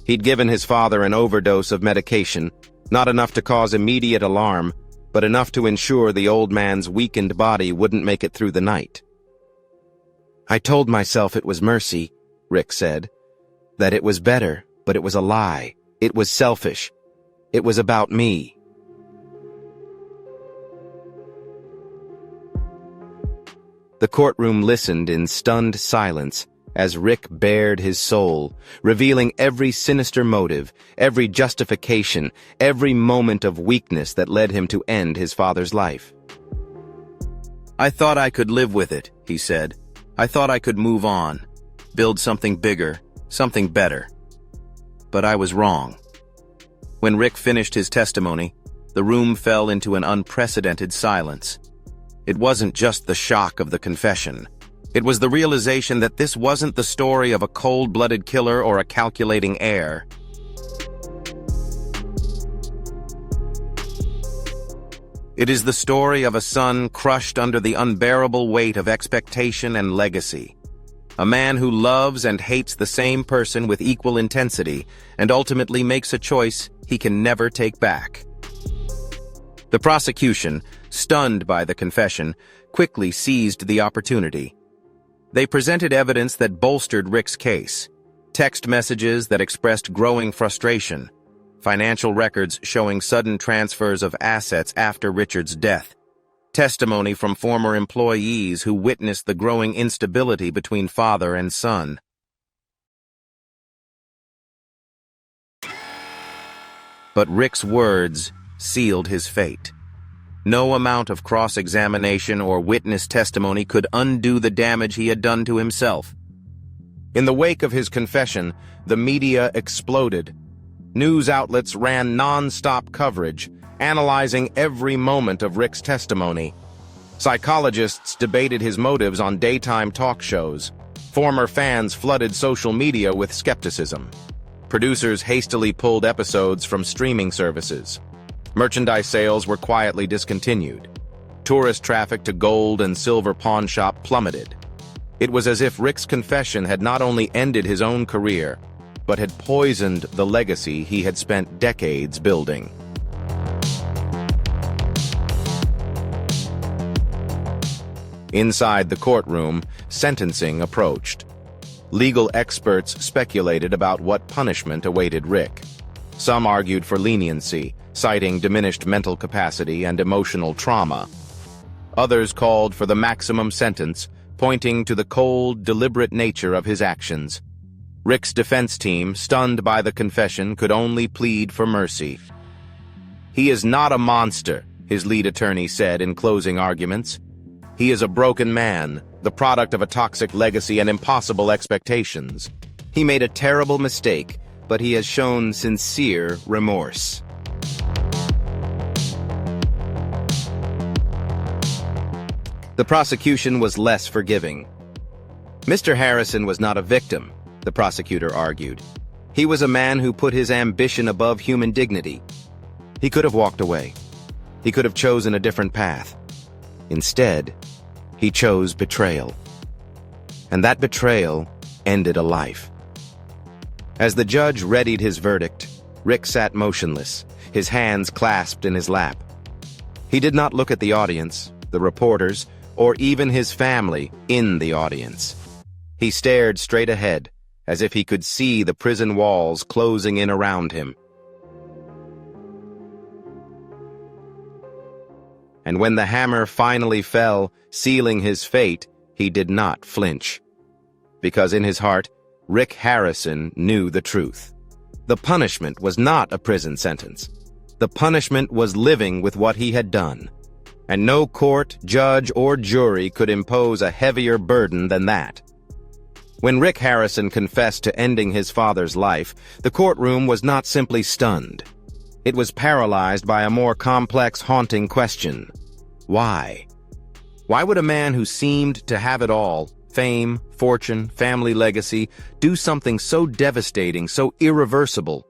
He'd given his father an overdose of medication, not enough to cause immediate alarm, but enough to ensure the old man's weakened body wouldn't make it through the night. "I told myself it was mercy," Rick said, "that it was better, but it was a lie. It was selfish. It was about me." The courtroom listened in stunned silence as Rick bared his soul, revealing every sinister motive, every justification, every moment of weakness that led him to end his father's life. "I thought I could live with it," he said. "I thought I could move on, build something bigger, something better. But I was wrong." When Rick finished his testimony, the room fell into an unprecedented silence. It wasn't just the shock of the confession. It was the realization that this wasn't the story of a cold-blooded killer or a calculating heir. It is the story of a son crushed under the unbearable weight of expectation and legacy. A man who loves and hates the same person with equal intensity and ultimately makes a choice he can never take back. The prosecution, stunned by the confession, quickly seized the opportunity. They presented evidence that bolstered Rick's case, text messages that expressed growing frustration, financial records showing sudden transfers of assets after Richard's death, testimony from former employees who witnessed the growing instability between father and son. But Rick's words sealed his fate. No amount of cross-examination or witness testimony could undo the damage he had done to himself. In the wake of his confession, the media exploded. News outlets ran non-stop coverage, analyzing every moment of Rick's testimony. Psychologists debated his motives on daytime talk shows. Former fans flooded social media with skepticism. Producers hastily pulled episodes from streaming services. Merchandise sales were quietly discontinued. Tourist traffic to gold and silver pawn shop plummeted. It was as if Rick's confession had not only ended his own career, but had poisoned the legacy he had spent decades building. Inside the courtroom, sentencing approached. Legal experts speculated about what punishment awaited Rick. Some argued for leniency, citing diminished mental capacity and emotional trauma. Others called for the maximum sentence, pointing to the cold, deliberate nature of his actions. Rick's defense team, stunned by the confession, could only plead for mercy. "He is not a monster," his lead attorney said in closing arguments. "He is a broken man, the product of a toxic legacy and impossible expectations. He made a terrible mistake, but he has shown sincere remorse." The prosecution was less forgiving. Mr. Harrison was not a victim, the prosecutor argued. He was a man who put his ambition above human dignity. He could have walked away. He could have chosen a different path. Instead, he chose betrayal. And that betrayal ended a life. As the judge readied his verdict, Rick sat motionless, his hands clasped in his lap. He did not look at the audience, the reporters, or even his family in the audience. He stared straight ahead, as if he could see the prison walls closing in around him. And when the hammer finally fell, sealing his fate, he did not flinch. Because in his heart, Rick Harrison knew the truth. The punishment was not a prison sentence. The punishment was living with what he had done. And no court, judge, or jury could impose a heavier burden than that. When Rick Harrison confessed to ending his father's life, the courtroom was not simply stunned. It was paralyzed by a more complex, haunting question. Why? Why would a man who seemed to have it all, fame, fortune, family legacy, do something so devastating, so irreversible?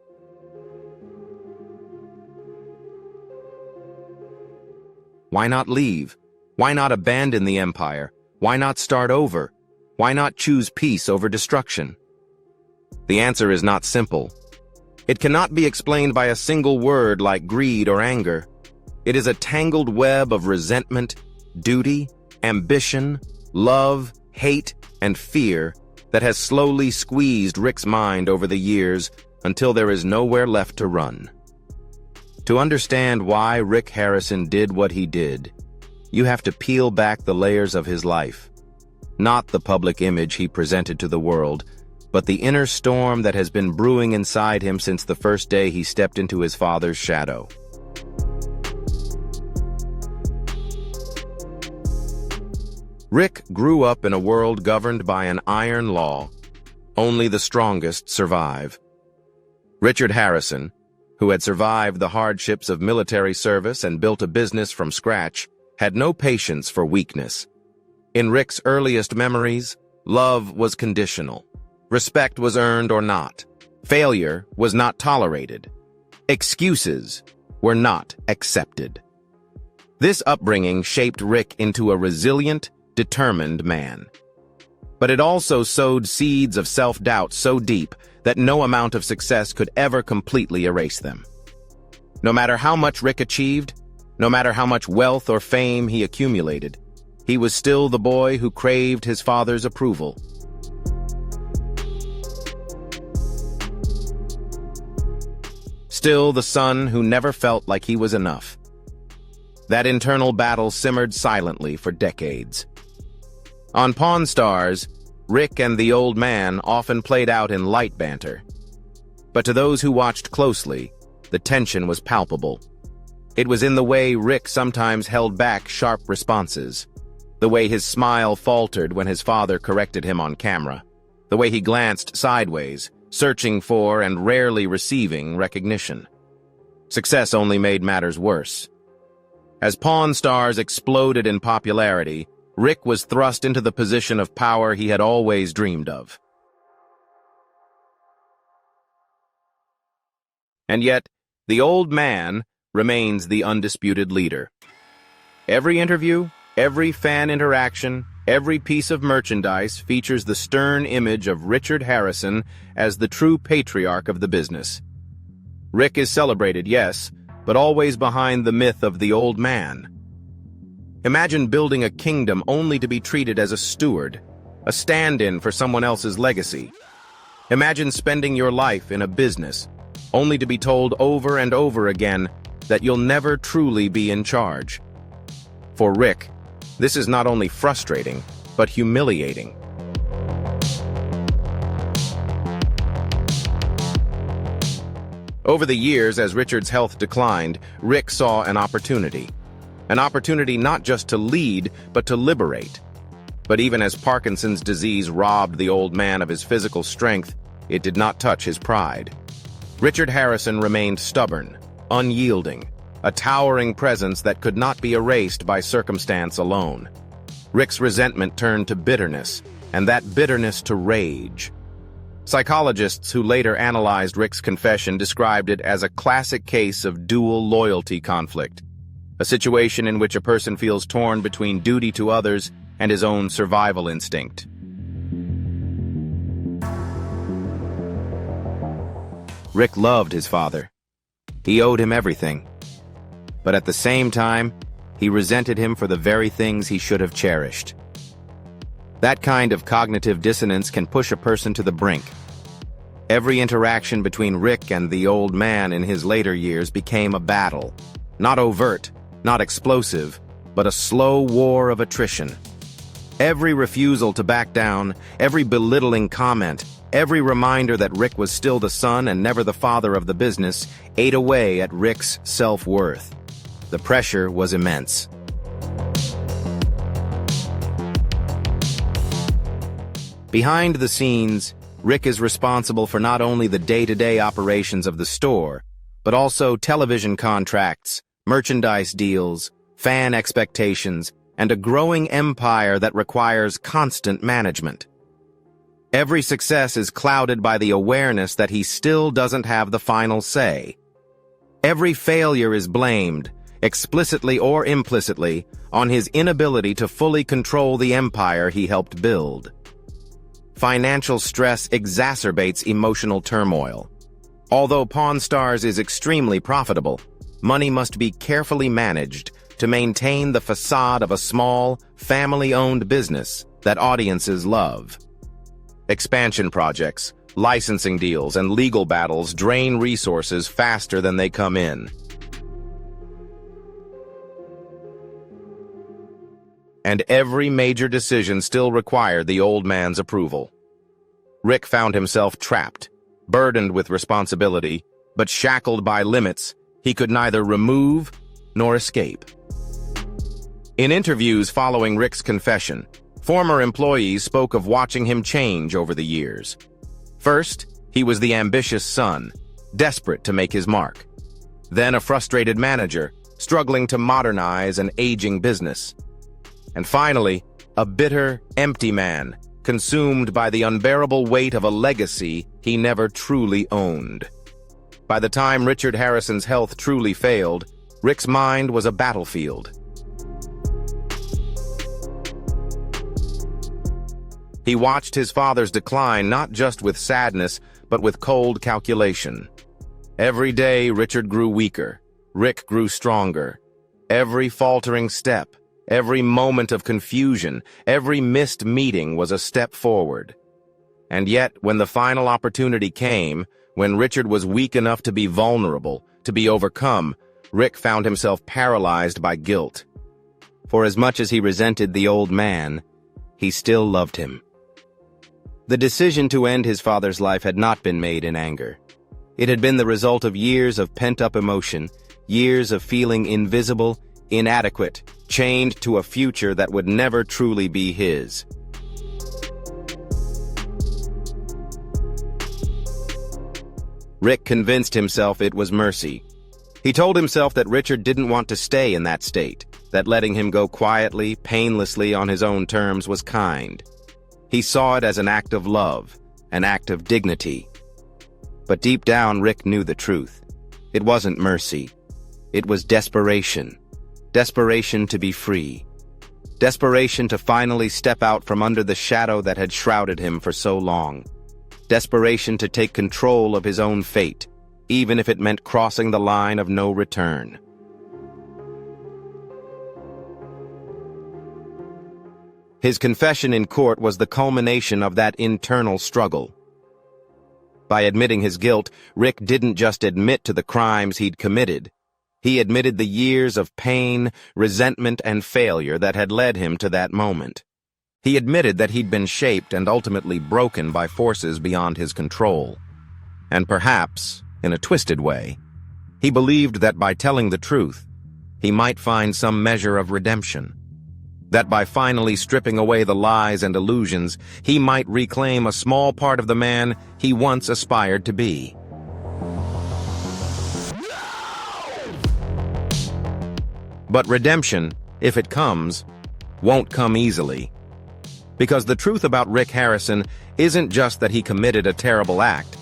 Why not leave? Why not abandon the empire? Why not start over? Why not choose peace over destruction? The answer is not simple. It cannot be explained by a single word like greed or anger. It is a tangled web of resentment, duty, ambition, love, hate, and fear that has slowly squeezed Rick's mind over the years until there is nowhere left to run. To understand why Rick Harrison did what he did, you have to peel back the layers of his life. Not the public image he presented to the world, but the inner storm that has been brewing inside him since the first day he stepped into his father's shadow. Rick grew up in a world governed by an iron law. Only the strongest survive. Richard Harrison, who had survived the hardships of military service and built a business from scratch, had no patience for weakness. In Rick's earliest memories, love was conditional. Respect was earned or not. Failure was not tolerated. Excuses were not accepted. This upbringing shaped Rick into a resilient, determined man. But it also sowed seeds of self-doubt so deep that no amount of success could ever completely erase them. No matter how much Rick achieved, no matter how much wealth or fame he accumulated, he was still the boy who craved his father's approval. Still the son who never felt like he was enough. That internal battle simmered silently for decades. On Pawn Stars, Rick and the old man often played out in light banter. But to those who watched closely, the tension was palpable. It was in the way Rick sometimes held back sharp responses, the way his smile faltered when his father corrected him on camera, the way he glanced sideways, searching for and rarely receiving recognition. Success only made matters worse. As Pawn Stars exploded in popularity, Rick was thrust into the position of power he had always dreamed of. And yet, the old man remains the undisputed leader. Every interview, every fan interaction, every piece of merchandise features the stern image of Richard Harrison as the true patriarch of the business. Rick is celebrated, yes, but always behind the myth of the old man. Imagine building a kingdom only to be treated as a steward, a stand-in for someone else's legacy. Imagine spending your life in a business, only to be told over and over again that you'll never truly be in charge. For Rick, this is not only frustrating, but humiliating. Over the years, as Richard's health declined, Rick saw an opportunity. An opportunity not just to lead, but to liberate. But even as Parkinson's disease robbed the old man of his physical strength, it did not touch his pride. Richard Harrison remained stubborn, unyielding, a towering presence that could not be erased by circumstance alone. Rick's resentment turned to bitterness, and that bitterness to rage. Psychologists who later analyzed Rick's confession described it as a classic case of dual loyalty conflict, a situation in which a person feels torn between duty to others and his own survival instinct. Rick loved his father. He owed him everything. But at the same time, he resented him for the very things he should have cherished. That kind of cognitive dissonance can push a person to the brink. Every interaction between Rick and the old man in his later years became a battle. Not overt, not explosive, but a slow war of attrition. Every refusal to back down, every belittling comment, every reminder that Rick was still the son and never the father of the business ate away at Rick's self-worth. The pressure was immense. Behind the scenes, Rick is responsible for not only the day-to-day operations of the store, but also television contracts, merchandise deals, fan expectations, and a growing empire that requires constant management. Every success is clouded by the awareness that he still doesn't have the final say. Every failure is blamed, explicitly or implicitly, on his inability to fully control the empire he helped build. Financial stress exacerbates emotional turmoil. Although Pawn Stars is extremely profitable, money must be carefully managed to maintain the facade of a small, family-owned business that audiences love. Expansion projects, licensing deals, and legal battles drain resources faster than they come in. And every major decision still required the old man's approval. Rick found himself trapped, burdened with responsibility, but shackled by limits he could neither remove nor escape. In interviews following Rick's confession, former employees spoke of watching him change over the years. First, he was the ambitious son, desperate to make his mark. Then a frustrated manager, struggling to modernize an aging business. And finally, a bitter, empty man, consumed by the unbearable weight of a legacy he never truly owned. By the time Richard Harrison's health truly failed, Rick's mind was a battlefield. He watched his father's decline not just with sadness, but with cold calculation. Every day, Richard grew weaker. Rick grew stronger. Every faltering step, every moment of confusion, every missed meeting was a step forward. And yet, when the final opportunity came, when Richard was weak enough to be vulnerable, to be overcome, Rick found himself paralyzed by guilt. For as much as he resented the old man, he still loved him. The decision to end his father's life had not been made in anger. It had been the result of years of pent-up emotion, years of feeling invisible, inadequate, chained to a future that would never truly be his. Rick convinced himself it was mercy. He told himself that Richard didn't want to stay in that state, that letting him go quietly, painlessly on his own terms was kind. He saw it as an act of love, an act of dignity. But deep down, Rick knew the truth. It wasn't mercy. It was desperation. Desperation to be free. Desperation to finally step out from under the shadow that had shrouded him for so long. Desperation to take control of his own fate, even if it meant crossing the line of no return. His confession in court was the culmination of that internal struggle. By admitting his guilt, Rick didn't just admit to the crimes he'd committed. He admitted the years of pain, resentment, and failure that had led him to that moment. He admitted that he'd been shaped and ultimately broken by forces beyond his control. And perhaps, in a twisted way, he believed that by telling the truth, he might find some measure of redemption. That by finally stripping away the lies and illusions, he might reclaim a small part of the man he once aspired to be. But redemption, if it comes, won't come easily. Because the truth about Rick Harrison isn't just that he committed a terrible act.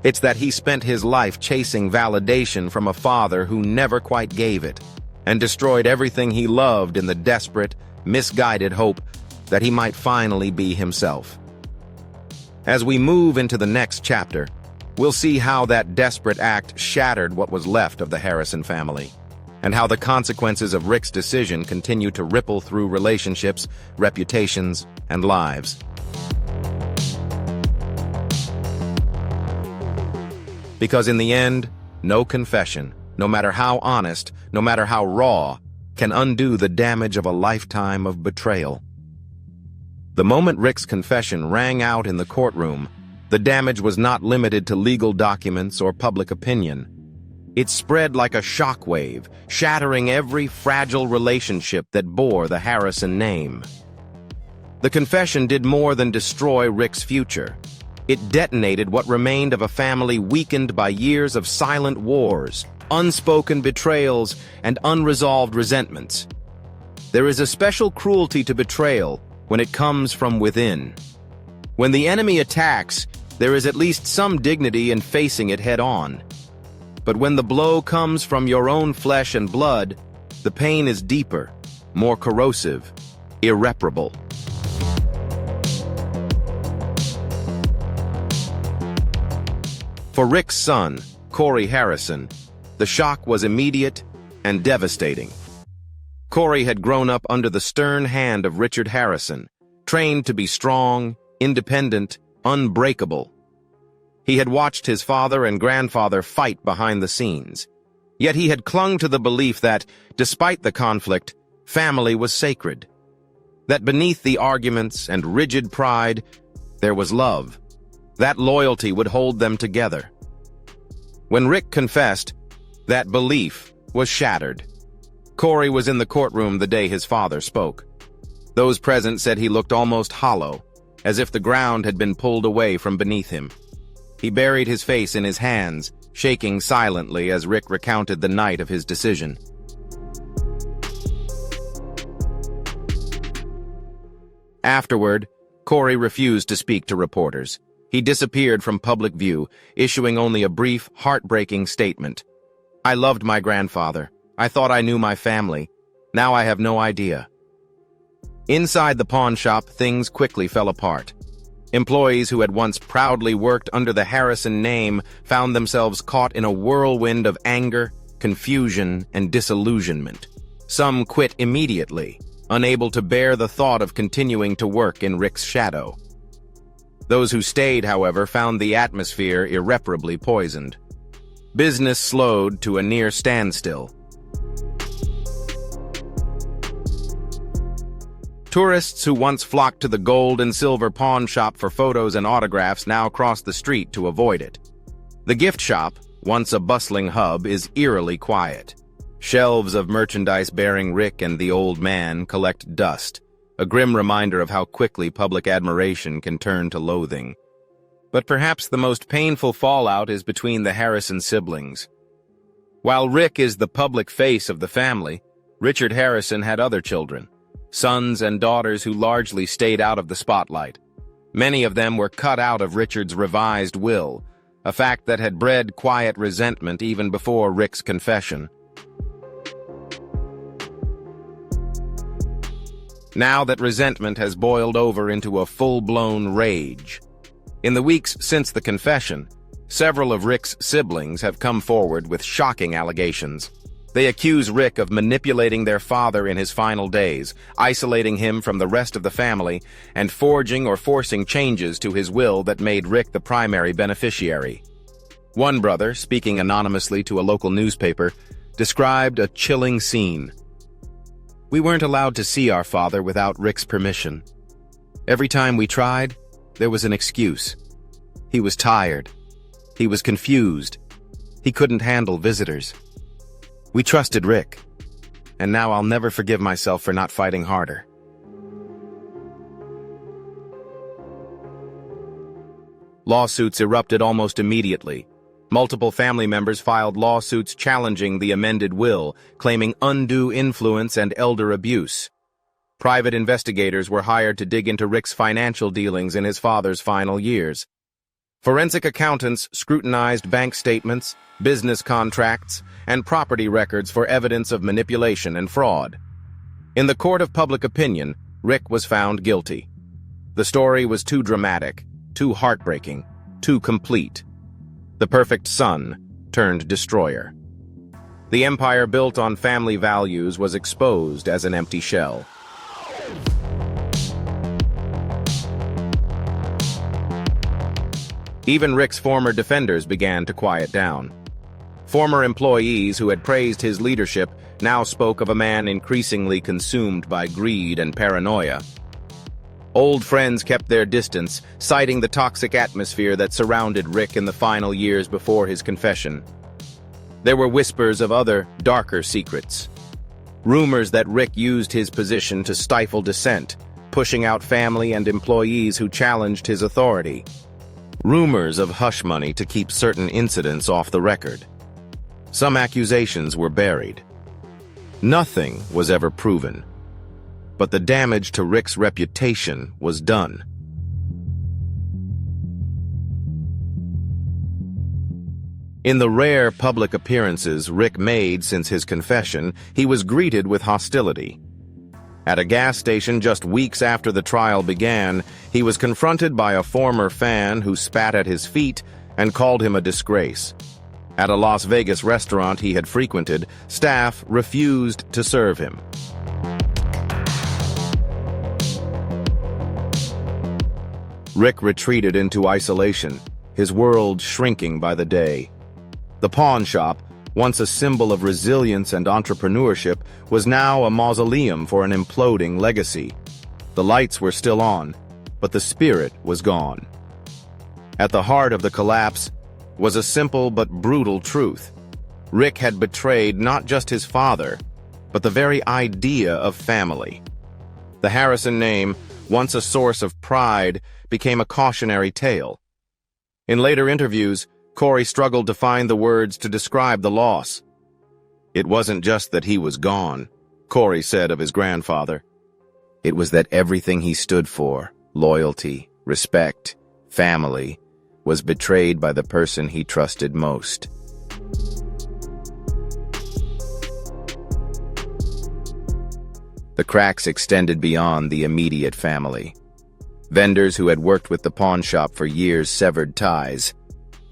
It's that he spent his life chasing validation from a father who never quite gave it, and destroyed everything he loved in the desperate, misguided hope that he might finally be himself. As we move into the next chapter, We'll see how that desperate act shattered what was left of the Harrison family, and how the consequences of Rick's decision continue to ripple through relationships, reputations, and lives. Because in the end, no confession, no matter how honest, no matter how raw, can undo the damage of a lifetime of betrayal. The moment Rick's confession rang out in the courtroom, the damage was not limited to legal documents or public opinion. It spread like a shockwave, shattering every fragile relationship that bore the Harrison name. The confession did more than destroy Rick's future. It detonated what remained of a family weakened by years of silent wars, unspoken betrayals, and unresolved resentments. There is a special cruelty to betrayal when it comes from within. When the enemy attacks, there is at least some dignity in facing it head-on. But when the blow comes from your own flesh and blood, the pain is deeper, more corrosive, irreparable. For Rick's son, Corey Harrison, the shock was immediate and devastating. Corey had grown up under the stern hand of Richard Harrison, trained to be strong, independent, unbreakable. He had watched his father and grandfather fight behind the scenes. Yet he had clung to the belief that, despite the conflict, family was sacred. That beneath the arguments and rigid pride, there was love. That loyalty would hold them together. When Rick confessed, that belief was shattered. Corey was in the courtroom the day his father spoke. Those present said he looked almost hollow, as if the ground had been pulled away from beneath him. He buried his face in his hands, shaking silently as Rick recounted the night of his decision. Afterward, Corey refused to speak to reporters. He disappeared from public view, issuing only a brief, heartbreaking statement. "I loved my grandfather. I thought I knew my family. Now I have no idea." Inside the pawn shop, things quickly fell apart. Employees who had once proudly worked under the Harrison name found themselves caught in a whirlwind of anger, confusion, and disillusionment. Some quit immediately, unable to bear the thought of continuing to work in Rick's shadow. Those who stayed, however, found the atmosphere irreparably poisoned. Business slowed to a near standstill. Tourists who once flocked to the gold and silver pawn shop for photos and autographs now cross the street to avoid it. The gift shop, once a bustling hub, is eerily quiet. Shelves of merchandise bearing Rick and the old man collect dust, a grim reminder of how quickly public admiration can turn to loathing. But perhaps the most painful fallout is between the Harrison siblings. While Rick is the public face of the family, Richard Harrison had other children, sons and daughters who largely stayed out of the spotlight. Many of them were cut out of Richard's revised will, a fact that had bred quiet resentment even before Rick's confession. Now that resentment has boiled over into a full-blown rage. In the weeks since the confession, several of Rick's siblings have come forward with shocking allegations. They accuse Rick of manipulating their father in his final days, isolating him from the rest of the family, and forging or forcing changes to his will that made Rick the primary beneficiary. One brother, speaking anonymously to a local newspaper, described a chilling scene. "We weren't allowed to see our father without Rick's permission. Every time we tried, there was an excuse. He was tired. He was confused. He couldn't handle visitors. We trusted Rick, and now I'll never forgive myself for not fighting harder." Lawsuits erupted almost immediately. Multiple family members filed lawsuits challenging the amended will, claiming undue influence and elder abuse. Private investigators were hired to dig into Rick's financial dealings in his father's final years. Forensic accountants scrutinized bank statements, business contracts, and property records for evidence of manipulation and fraud. In the court of public opinion, Rick was found guilty. The story was too dramatic, too heartbreaking, too complete. The perfect son turned destroyer. The empire built on family values was exposed as an empty shell. Even Rick's former defenders began to quiet down. Former employees who had praised his leadership now spoke of a man increasingly consumed by greed and paranoia. Old friends kept their distance, citing the toxic atmosphere that surrounded Rick in the final years before his confession. There were whispers of other, darker secrets. Rumors that Rick used his position to stifle dissent, pushing out family and employees who challenged his authority. Rumors of hush money to keep certain incidents off the record. Some accusations were buried. Nothing was ever proven. But the damage to Rick's reputation was done. In the rare public appearances Rick made since his confession, he was greeted with hostility. At a gas station just weeks after the trial began, he was confronted by a former fan who spat at his feet and called him a disgrace. At a Las Vegas restaurant he had frequented, staff refused to serve him. Rick retreated into isolation, his world shrinking by the day. The pawn shop, once a symbol of resilience and entrepreneurship, was now a mausoleum for an imploding legacy. The lights were still on, but the spirit was gone. At the heart of the collapse was a simple but brutal truth. Rick had betrayed not just his father, but the very idea of family. The Harrison name, once a source of pride, became a cautionary tale. In later interviews, Corey struggled to find the words to describe the loss. It wasn't just that he was gone, Corey said of his grandfather. It was that everything he stood for, loyalty, respect, family, was betrayed by the person he trusted most. The cracks extended beyond the immediate family. Vendors who had worked with the pawn shop for years severed ties.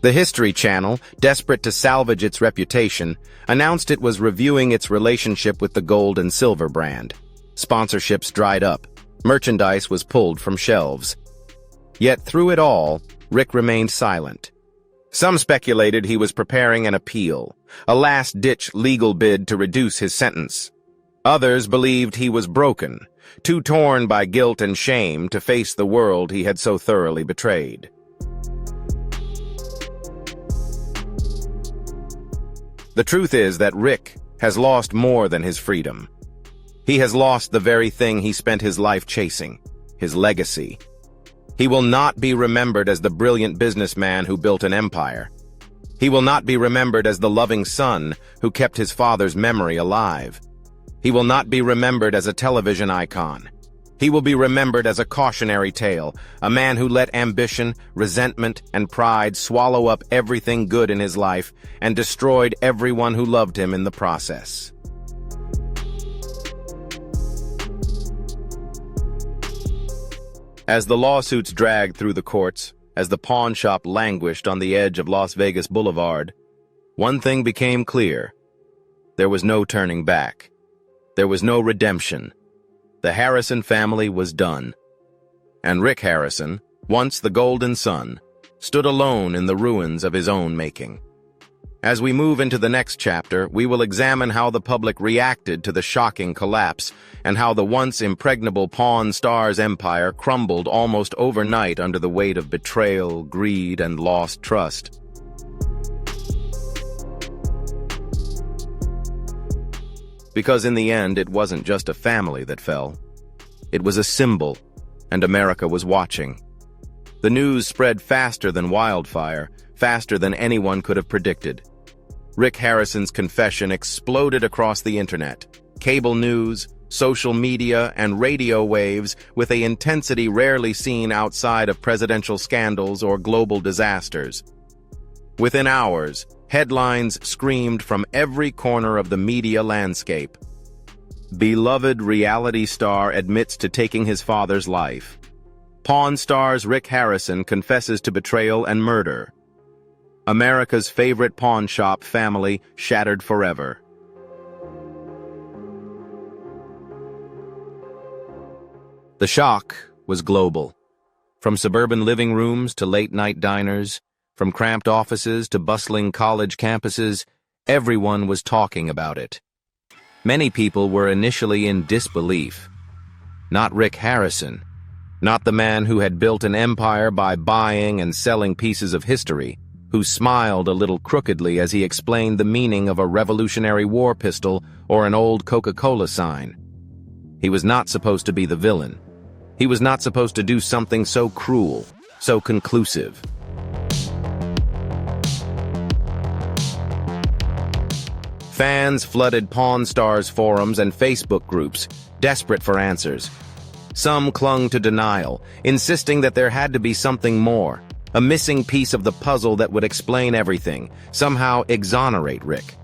The History Channel, desperate to salvage its reputation, announced it was reviewing its relationship with the gold and silver brand. Sponsorships dried up. Merchandise was pulled from shelves. Yet through it all, Rick remained silent. Some speculated he was preparing an appeal, a last-ditch legal bid to reduce his sentence. Others believed he was broken, too torn by guilt and shame to face the world he had so thoroughly betrayed. The truth is that Rick has lost more than his freedom. He has lost the very thing he spent his life chasing, his legacy. He will not be remembered as the brilliant businessman who built an empire. He will not be remembered as the loving son who kept his father's memory alive. He will not be remembered as a television icon. He will be remembered as a cautionary tale, a man who let ambition, resentment, and pride swallow up everything good in his life and destroyed everyone who loved him in the process. As the lawsuits dragged through the courts, as the pawn shop languished on the edge of Las Vegas Boulevard, one thing became clear. There was no turning back. There was no redemption. The Harrison family was done. And Rick Harrison, once the golden son, stood alone in the ruins of his own making. As we move into the next chapter, we will examine how the public reacted to the shocking collapse and how the once impregnable Pawn Stars empire crumbled almost overnight under the weight of betrayal, greed, and lost trust. Because in the end, it wasn't just a family that fell. It was a symbol, and America was watching. The news spread faster than wildfire, faster than anyone could have predicted. Rick Harrison's confession exploded across the internet, cable news, social media, and radio waves with an intensity rarely seen outside of presidential scandals or global disasters. Within hours, headlines screamed from every corner of the media landscape. Beloved reality star admits to taking his father's life. Pawn Stars Rick Harrison confesses to betrayal and murder. America's favorite pawn shop family shattered forever. The shock was global. From suburban living rooms to late-night diners, from cramped offices to bustling college campuses, everyone was talking about it. Many people were initially in disbelief. Not Rick Harrison, not the man who had built an empire by buying and selling pieces of history, who smiled a little crookedly as he explained the meaning of a Revolutionary War pistol or an old Coca-Cola sign. He was not supposed to be the villain. He was not supposed to do something so cruel, so conclusive. Fans flooded Pawn Stars forums and Facebook groups, desperate for answers. Some clung to denial, insisting that there had to be something more, a missing piece of the puzzle that would explain everything, somehow exonerate Rick.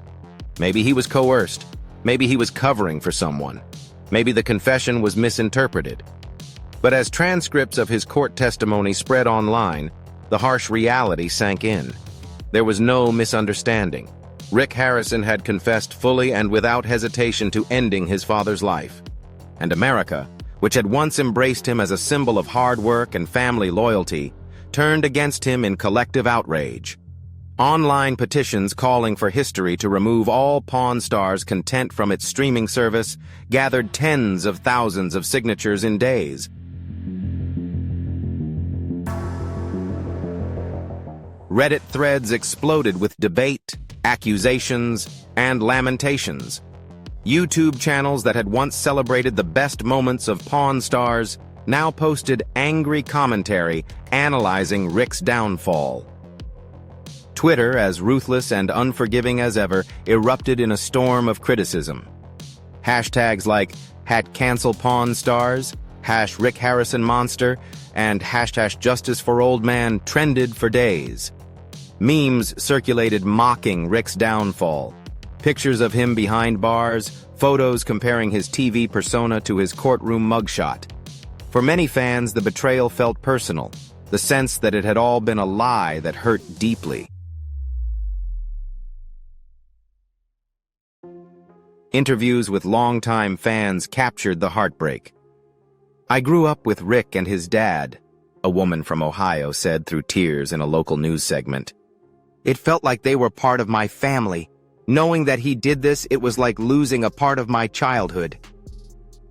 Maybe he was coerced. Maybe he was covering for someone. Maybe the confession was misinterpreted. But as transcripts of his court testimony spread online, the harsh reality sank in. There was no misunderstanding. Rick Harrison had confessed fully and without hesitation to ending his father's life. And America, which had once embraced him as a symbol of hard work and family loyalty, turned against him in collective outrage. Online petitions calling for history to remove all Pawn Stars content from its streaming service gathered tens of thousands of signatures in days. Reddit threads exploded with debate, accusations, and lamentations. YouTube channels that had once celebrated the best moments of Pawn Stars now posted angry commentary analyzing Rick's downfall. Twitter, as ruthless and unforgiving as ever, erupted in a storm of criticism. Hashtags like #CancelPawnStars, #RickHarrisonMonster, and #JusticeForOldMan trended for days. Memes circulated mocking Rick's downfall. Pictures of him behind bars, photos comparing his TV persona to his courtroom mugshot. For many fans, the betrayal felt personal, the sense that it had all been a lie that hurt deeply. Interviews with longtime fans captured the heartbreak. "I grew up with Rick and his dad," a woman from Ohio said through tears in a local news segment. "It felt like they were part of my family. Knowing that he did this, it was like losing a part of my childhood."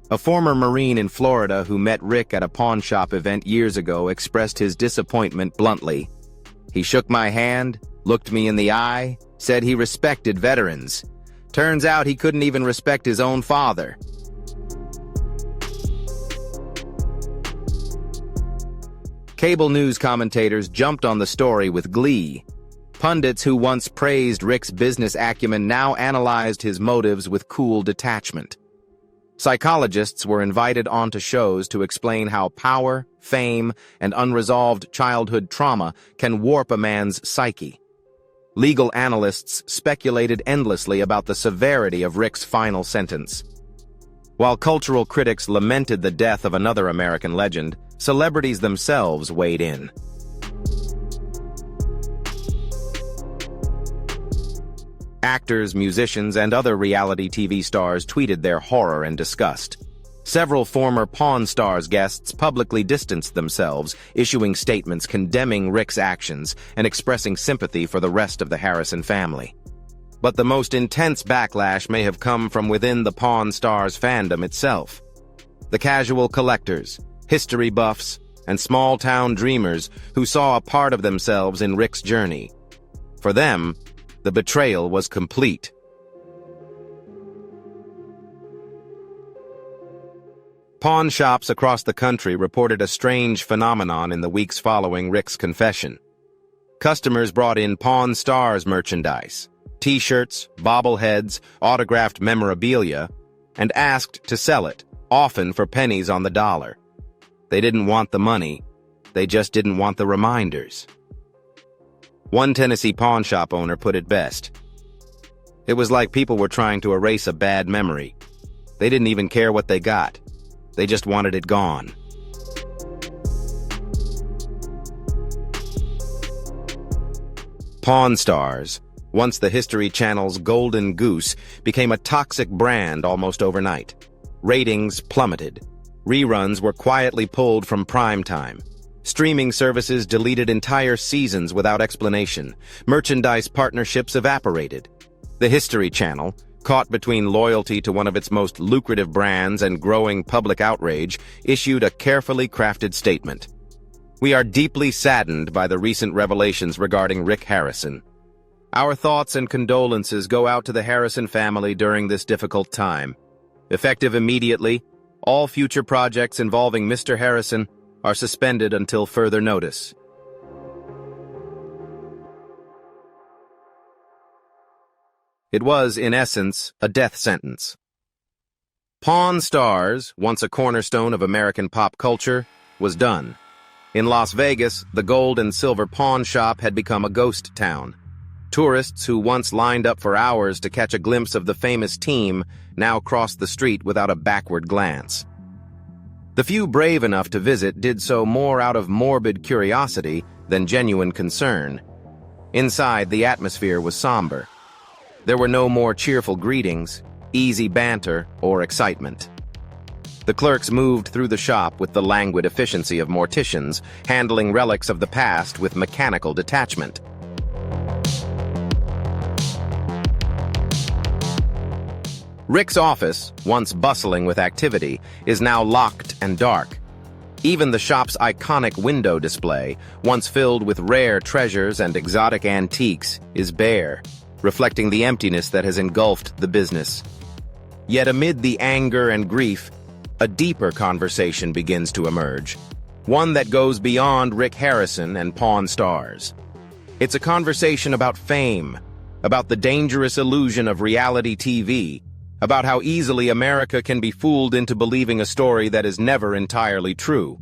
A former Marine in Florida who met Rick at a pawn shop event years ago expressed his disappointment bluntly. "He shook my hand, looked me in the eye, said he respected veterans. Turns out he couldn't even respect his own father." Cable news commentators jumped on the story with glee. Pundits who once praised Rick's business acumen now analyzed his motives with cool detachment. Psychologists were invited onto shows to explain how power, fame, and unresolved childhood trauma can warp a man's psyche. Legal analysts speculated endlessly about the severity of Rick's final sentence. While cultural critics lamented the death of another American legend, celebrities themselves weighed in. Actors, musicians, and other reality TV stars tweeted their horror and disgust. Several former Pawn Stars guests publicly distanced themselves, issuing statements condemning Rick's actions and expressing sympathy for the rest of the Harrison family. But the most intense backlash may have come from within the Pawn Stars fandom itself. The casual collectors, history buffs, and small-town dreamers who saw a part of themselves in Rick's journey. For them, the betrayal was complete. Pawn shops across the country reported a strange phenomenon in the weeks following Rick's confession. Customers brought in Pawn Stars merchandise, T-shirts, bobbleheads, autographed memorabilia, and asked to sell it, often for pennies on the dollar. They didn't want the money, they just didn't want the reminders. One Tennessee pawn shop owner put it best. "It was like people were trying to erase a bad memory. They didn't even care what they got. They just wanted it gone." Pawn Stars, once the History Channel's golden goose, became a toxic brand almost overnight. Ratings plummeted. Reruns were quietly pulled from prime time. Streaming services deleted entire seasons without explanation. Merchandise partnerships evaporated. The History Channel, caught between loyalty to one of its most lucrative brands and growing public outrage, issued a carefully crafted statement. "We are deeply saddened by the recent revelations regarding Rick Harrison. Our thoughts and condolences go out to the Harrison family during this difficult time. Effective immediately, all future projects involving Mr. Harrison are suspended until further notice." It was, in essence, a death sentence. Pawn Stars, once a cornerstone of American pop culture, was done. In Las Vegas, the gold and silver pawn shop had become a ghost town. Tourists who once lined up for hours to catch a glimpse of the famous team now crossed the street without a backward glance. The few brave enough to visit did so more out of morbid curiosity than genuine concern. Inside, the atmosphere was somber. There were no more cheerful greetings, easy banter, or excitement. The clerks moved through the shop with the languid efficiency of morticians, handling relics of the past with mechanical detachment. Rick's office, once bustling with activity, is now locked and dark. Even the shop's iconic window display, once filled with rare treasures and exotic antiques, is bare, reflecting the emptiness that has engulfed the business. Yet amid the anger and grief, a deeper conversation begins to emerge, one that goes beyond Rick Harrison and Pawn Stars. It's a conversation about fame, about the dangerous illusion of reality TV, about how easily America can be fooled into believing a story that is never entirely true.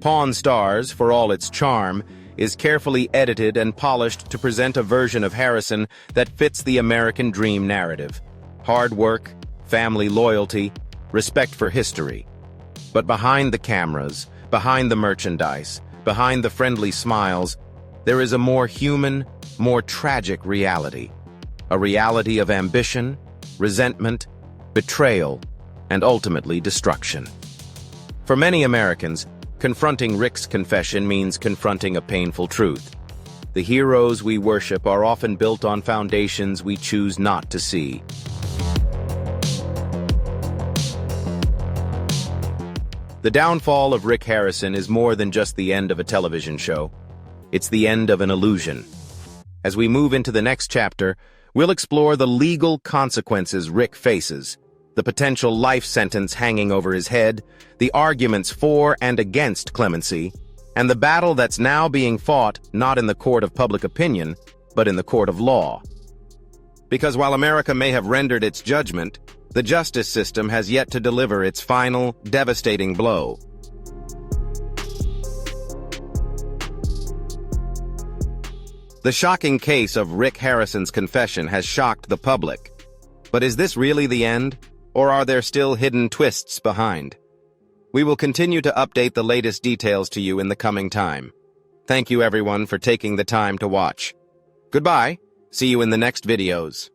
Pawn Stars, for all its charm, is carefully edited and polished to present a version of Harrison that fits the American dream narrative. Hard work, family loyalty, respect for history. But behind the cameras, behind the merchandise, behind the friendly smiles, there is a more human, more tragic reality. A reality of ambition, resentment, betrayal, and ultimately destruction. For many Americans, confronting Rick's confession means confronting a painful truth. The heroes we worship are often built on foundations we choose not to see. The downfall of Rick Harrison is more than just the end of a television show. It's the end of an illusion. As we move into the next chapter, we'll explore the legal consequences Rick faces, the potential life sentence hanging over his head, the arguments for and against clemency, and the battle that's now being fought not in the court of public opinion, but in the court of law. Because while America may have rendered its judgment, the justice system has yet to deliver its final, devastating blow. The shocking case of Rick Harrison's confession has shocked the public. But is this really the end, or are there still hidden twists behind? We will continue to update the latest details to you in the coming time. Thank you everyone for taking the time to watch. Goodbye. See you in the next videos.